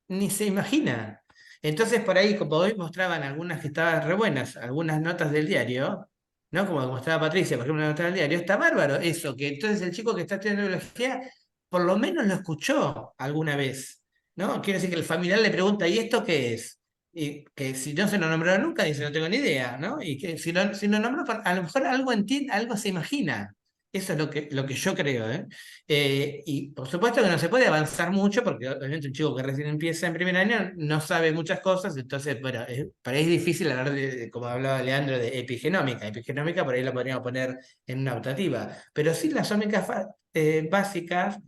ni se imagina. Entonces, por ahí, como hoy mostraban algunas que estaban re buenas, algunas notas del diario, ¿no? Como mostraba Patricia, por ejemplo, una nota del diario, está bárbaro eso, que entonces el chico que está estudiando biología por lo menos lo escuchó alguna vez, ¿no? Quiere decir que el familiar le pregunta, ¿y esto qué es? Y que si no se lo nombró nunca, dice, no tengo ni idea, ¿no? Y que si lo nombró, a lo mejor algo entiende, algo se imagina. Eso es lo que yo creo, ¿eh? Y por supuesto que no se puede avanzar mucho, porque obviamente un chico que recién empieza en primer año no sabe muchas cosas, entonces, bueno, para ahí es difícil hablar como hablaba Leandro, de epigenómica. Epigenómica por ahí la podríamos poner en una optativa, pero sí las ómicas básicas,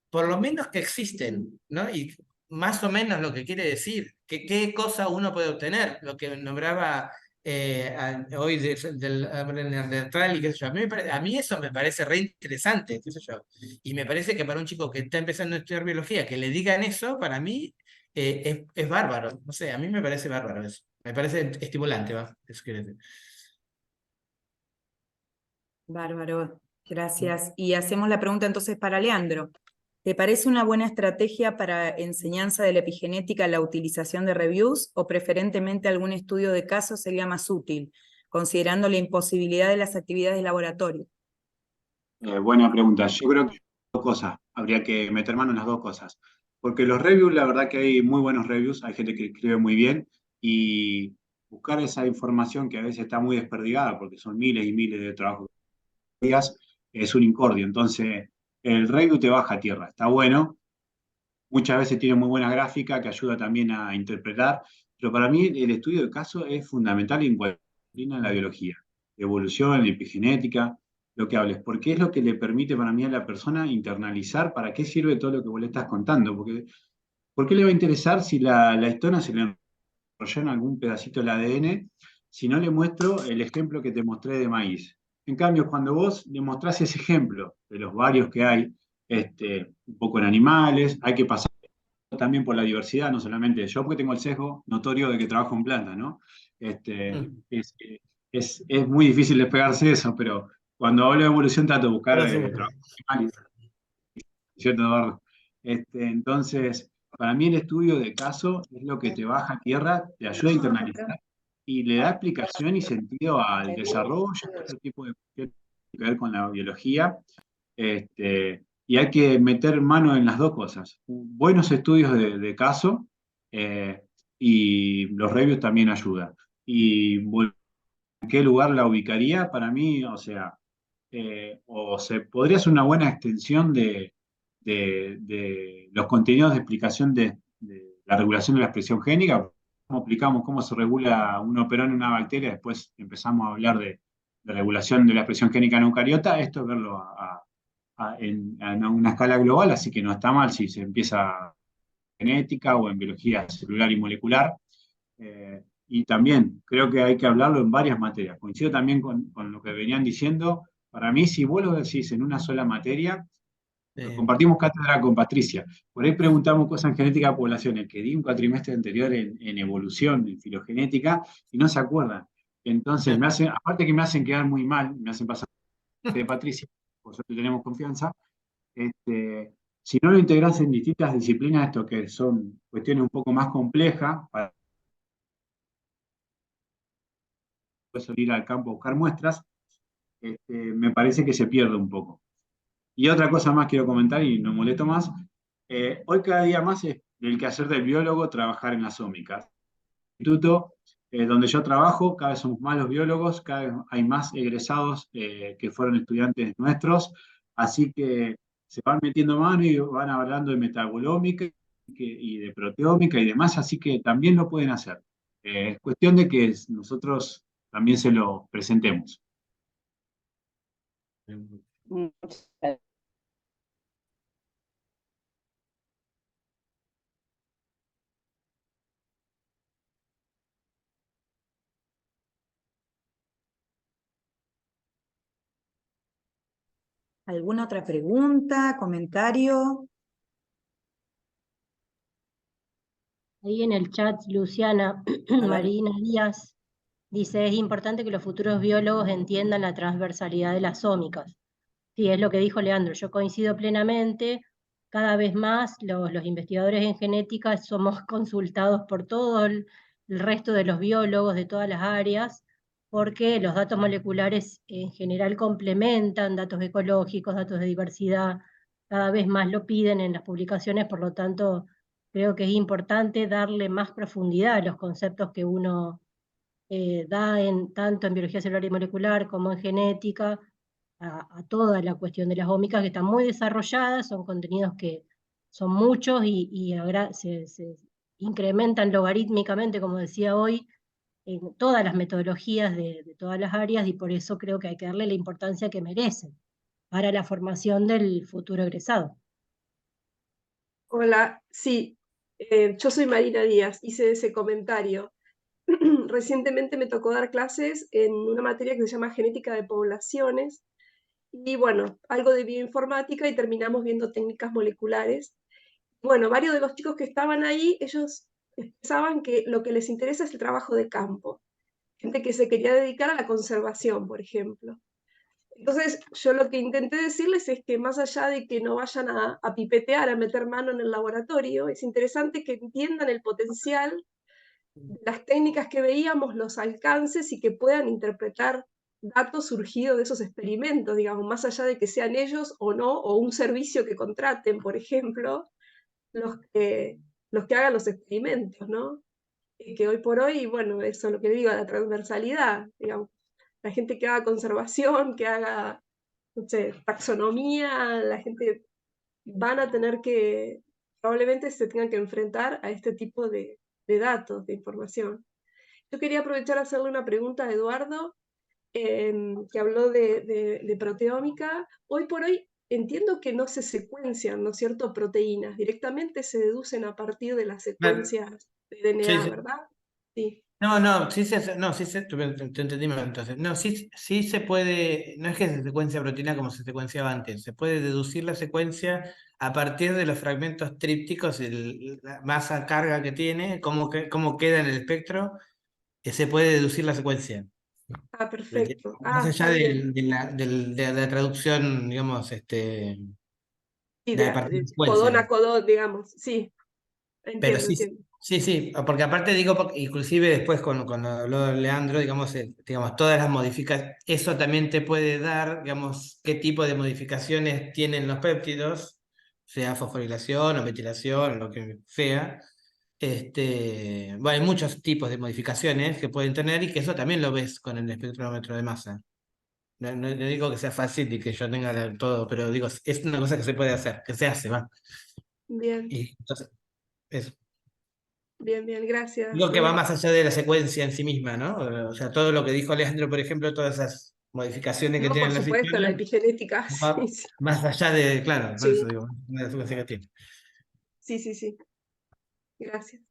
por lo menos que existen, ¿no? Y más o menos lo que quiere decir, que qué cosa uno puede obtener, lo que nombraba hoy del hombre neandertal y qué sé yo. A mí eso me parece re interesante, qué sé yo. Y me parece que para un chico que está empezando a estudiar biología, que le digan eso, para mí es bárbaro. No sé, a mí me parece bárbaro eso. Me parece estimulante, ¿va? Eso quiere decir. Bárbaro, gracias. Y hacemos la pregunta entonces para Leandro. ¿Te parece una buena estrategia para enseñanza de la epigenética la utilización de reviews o preferentemente algún estudio de caso sería más útil, considerando la imposibilidad de las actividades de laboratorio? Buena pregunta. Yo creo que dos cosas. Habría que meter mano en las dos cosas. Porque los reviews, la verdad que hay muy buenos reviews, hay gente que escribe muy bien y buscar esa información que a veces está muy desperdigada porque son miles y miles de trabajos es un incordio. Entonces, el review te baja a tierra. Está bueno. Muchas veces tiene muy buena gráfica que ayuda también a interpretar. Pero para mí el estudio de caso es fundamental en cualquier disciplina de la biología. Evolución, epigenética, lo que hables, porque es lo que le permite para mí a la persona internalizar para qué sirve todo lo que vos le estás contando. Porque, ¿por qué le va a interesar si la histona se le enrolló en algún pedacito del ADN si no le muestro el ejemplo que te mostré de maíz? En cambio, cuando vos le mostrás ese ejemplo de los varios que hay, un poco en animales, hay que pasar también por la diversidad, no solamente yo, porque tengo el sesgo notorio de que trabajo en planta, ¿no? Este, Mm. es muy difícil despegarse de eso, pero cuando hablo de evolución trato de buscar Pero sí, trabajo animal, ¿cierto, Eduardo? Entonces, para mí el estudio de caso es lo que te baja a tierra, te ayuda a internalizar y le da explicación y sentido al desarrollo, a otro tipo de cuestiones que tienen que ver con la biología. Y hay que meter mano en las dos cosas. Buenos estudios de caso eh, y los reviews también ayudan. Y bueno, ¿en qué lugar la ubicaría? Para mí, o sea, o se podría ser una buena extensión de los contenidos de explicación de la regulación de la expresión génica. Cómo explicamos cómo se regula un operón en una bacteria, después empezamos a hablar de regulación de la expresión génica en eucariota. Esto es verlo en una escala global, así que no está mal si se empieza en genética o en biología celular y molecular. Y también creo que hay que hablarlo en varias materias. Coincido también con lo que venían diciendo. Para mí, si vos lo decís en una sola materia, compartimos cátedra con Patricia. Por ahí preguntamos cosas en genética de poblaciones, que di un cuatrimestre anterior en evolución, en filogenética, y no se acuerdan. Entonces, aparte que me hacen quedar muy mal, me hacen pasar de Patricia, por suerte tenemos confianza, si no lo integras en distintas disciplinas, esto que son cuestiones un poco más complejas, para ir al campo a buscar muestras, me parece que se pierde un poco. Y otra cosa más quiero comentar y no molesto más, hoy cada día más es el quehacer del biólogo trabajar en las ómicas. En el instituto donde yo trabajo, cada vez somos más los biólogos, cada vez hay más egresados que fueron estudiantes nuestros, así que se van metiendo mano y van hablando de metabolómica y de proteómica y demás, así que también lo pueden hacer. Es cuestión de que nosotros también se lo presentemos. Muchas gracias. ¿Alguna otra pregunta, comentario? Ahí en el chat, Luciana A ver. Marina Díaz dice, es importante que los futuros biólogos entiendan la transversalidad de las ómicas. Sí, es lo que dijo Leandro, yo coincido plenamente. Cada vez más los investigadores en genética somos consultados por todo el resto de los biólogos de todas las áreas, porque los datos moleculares en general complementan datos ecológicos, datos de diversidad, cada vez más lo piden en las publicaciones, por lo tanto creo que es importante darle más profundidad a los conceptos que uno da tanto en biología celular y molecular como en genética, a toda la cuestión de las ómicas, que están muy desarrolladas, son contenidos que son muchos y ahora se incrementan logarítmicamente, como decía hoy, en todas las metodologías de todas las áreas, y por eso creo que hay que darle la importancia que merecen para la formación del futuro egresado. Hola, sí, yo soy Marina Díaz, hice ese comentario. Recientemente me tocó dar clases en una materia que se llama genética de poblaciones, y bueno, algo de bioinformática y terminamos viendo técnicas moleculares. Bueno, varios de los chicos que estaban ahí, ellos expresaban que lo que les interesa es el trabajo de campo, gente que se quería dedicar a la conservación, por ejemplo. Entonces, yo lo que intenté decirles es que más allá de que no vayan a pipetear, a meter mano en el laboratorio, es interesante que entiendan el potencial de las técnicas que veíamos, los alcances, y que puedan interpretar datos surgidos de esos experimentos, digamos, más allá de que sean ellos o no, o un servicio que contraten, por ejemplo, los que hagan los experimentos, ¿no? Que hoy por hoy, bueno, eso es lo que digo, la transversalidad, digamos, la gente que haga conservación, que haga, no sé, taxonomía, la gente van a tener que, probablemente se tengan que enfrentar a este tipo de datos, de información. Yo quería aprovechar a hacerle una pregunta a Eduardo, que habló de proteómica. Hoy por hoy entiendo que no se secuencian, ¿no es cierto?, proteínas, directamente se deducen a partir de las secuencias de Sí, DNA, sí. ¿verdad? Sí. No, te entendí mal entonces. No, sí se puede, no es que se secuencia proteína como se secuenciaba antes, se puede deducir la secuencia a partir de los fragmentos trípticos, la masa carga que tiene, cómo queda en el espectro, que se puede deducir la secuencia. Ah, perfecto. Más Ah, allá está bien. de la traducción, digamos, Sí, de partir de de codón a secuencia. codón, digamos. Sí, Pero entiendo, sí, entiendo. sí, porque aparte digo, inclusive después cuando habló Leandro, digamos, todas las modificaciones, eso también te puede dar, digamos, qué tipo de modificaciones tienen los péptidos, sea fosforilación o metilación o lo que sea. Bueno, hay muchos tipos de modificaciones que pueden tener y que eso también lo ves con el espectrómetro de masa. No digo que sea fácil y que yo tenga todo, pero digo, es una cosa que se puede hacer, que se hace, va. Bien, Y entonces, eso. bien, bien, gracias. Digo que va más allá de la secuencia en sí misma, ¿no? O sea, todo lo que dijo Alejandro, por ejemplo, todas esas modificaciones que No, por tienen las supuesto, la historias, epigenética, va sí, sí, más allá de, claro, por eso sí, digo, de la secuencia que tiene. sí, sí, sí. Gracias.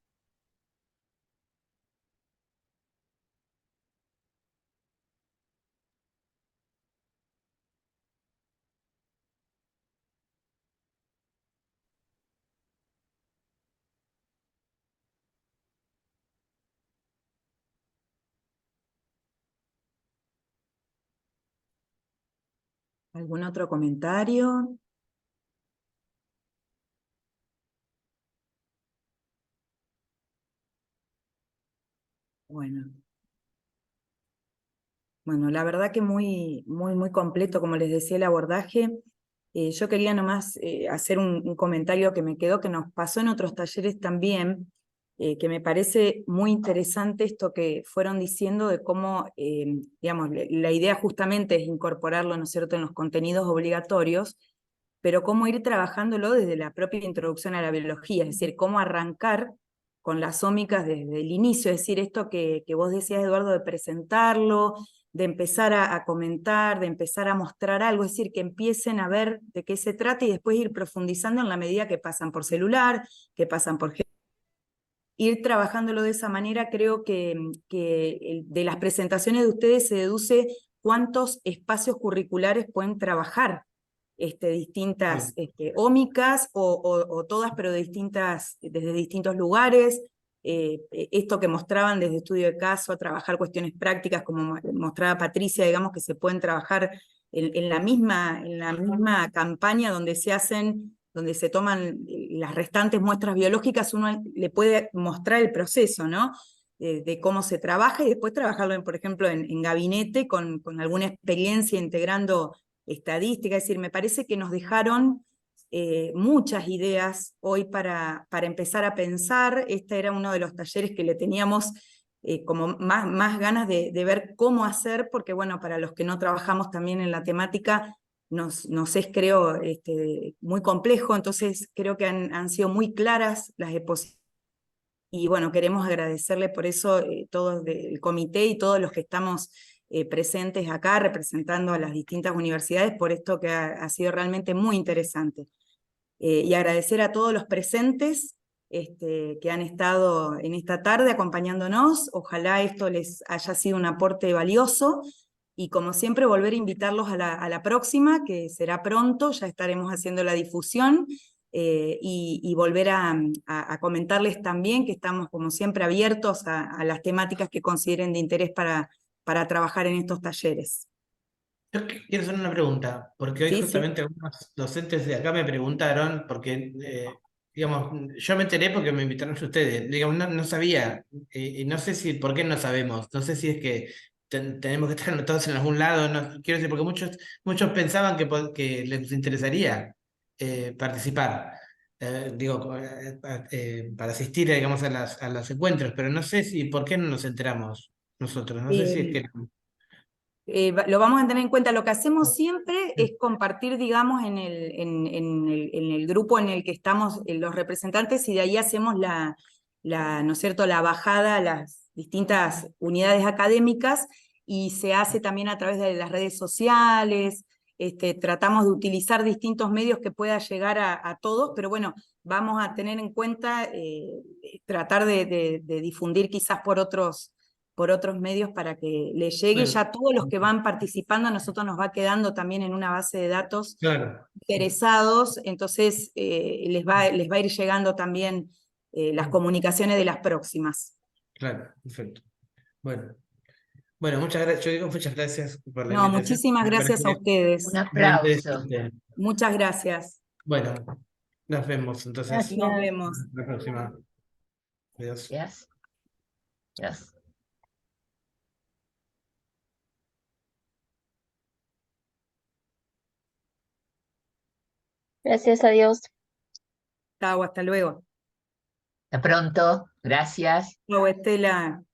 ¿Algún otro comentario? Bueno. Bueno, la verdad que muy completo, como les decía, el abordaje. Yo quería nomás hacer un comentario que me quedó, que nos pasó en otros talleres también, que me parece muy interesante esto que fueron diciendo de cómo, digamos, la idea justamente es incorporarlo, ¿no es cierto?, en los contenidos obligatorios, pero cómo ir trabajándolo desde la propia introducción a la biología, es decir, cómo arrancar con las ómicas desde el inicio, es decir, esto que vos decías, Eduardo, de presentarlo, de empezar a comentar, de empezar a mostrar algo, es decir, que empiecen a ver de qué se trata y después ir profundizando en la medida que pasan por celular, que pasan por... Ir trabajándolo de esa manera, creo que de las presentaciones de ustedes se deduce cuántos espacios curriculares pueden trabajar distintas ómicas o todas, pero desde distintos lugares. esto que mostraban desde estudio de caso, a trabajar cuestiones prácticas, como mostraba Patricia, digamos, que se pueden trabajar en la misma campaña donde se toman las restantes muestras biológicas, uno le puede mostrar el proceso, ¿no? De cómo se trabaja, y después trabajarlo, por ejemplo, en gabinete con alguna experiencia integrando estadística. Es decir, me parece que nos dejaron muchas ideas hoy para empezar a pensar. Este era uno de los talleres que le teníamos como más ganas de ver cómo hacer, porque bueno, para los que no trabajamos también en la temática, nos es, creo, muy complejo. Entonces creo que han sido muy claras las exposiciones, y bueno, queremos agradecerle por eso todos el comité y todos los que estamos presentes acá representando a las distintas universidades, por esto que ha sido realmente muy interesante. Y agradecer a todos los presentes que han estado en esta tarde acompañándonos. Ojalá esto les haya sido un aporte valioso, y como siempre volver a invitarlos a la próxima, que será pronto, ya estaremos haciendo la difusión, y volver a comentarles también que estamos como siempre abiertos a las temáticas que consideren de interés para trabajar en estos talleres. Yo quiero hacer una pregunta, porque hoy Sí, sí. justamente algunos docentes de acá me preguntaron, porque, digamos, yo me enteré porque me invitaron ustedes, digamos, no sabía, y no sé si, ¿por qué no sabemos? No sé si es que tenemos que estar todos en algún lado, no, quiero decir, porque muchos pensaban que les interesaría participar, digo, para asistir, digamos, a los encuentros, pero no sé si, ¿por qué no nos enteramos nosotros? No sé si es que... Lo vamos a tener en cuenta. Lo que hacemos siempre es compartir, digamos, en el grupo en el que estamos los representantes, y de ahí hacemos ¿no es cierto?, la bajada a las distintas unidades académicas, y se hace también a través de las redes sociales. Tratamos de utilizar distintos medios que pueda llegar a todos, pero bueno, vamos a tener en cuenta tratar de difundir quizás por otros medios para que le llegue Bueno. ya a todos los que van participando. A nosotros nos va quedando también en una base de datos Claro. interesados, entonces les va a ir llegando también las comunicaciones de las próximas. Claro, perfecto. Bueno, muchas gracias. Yo digo muchas gracias por la No, invitación. muchísimas Me gracias a parece ustedes. Un muy aplauso. interesante. Muchas gracias. Bueno, nos vemos entonces. Gracias. Nos vemos. La próxima. Adiós. Gracias. Gracias. Gracias a Dios. Chao, hasta luego. Hasta pronto. Gracias. Chao, Estela.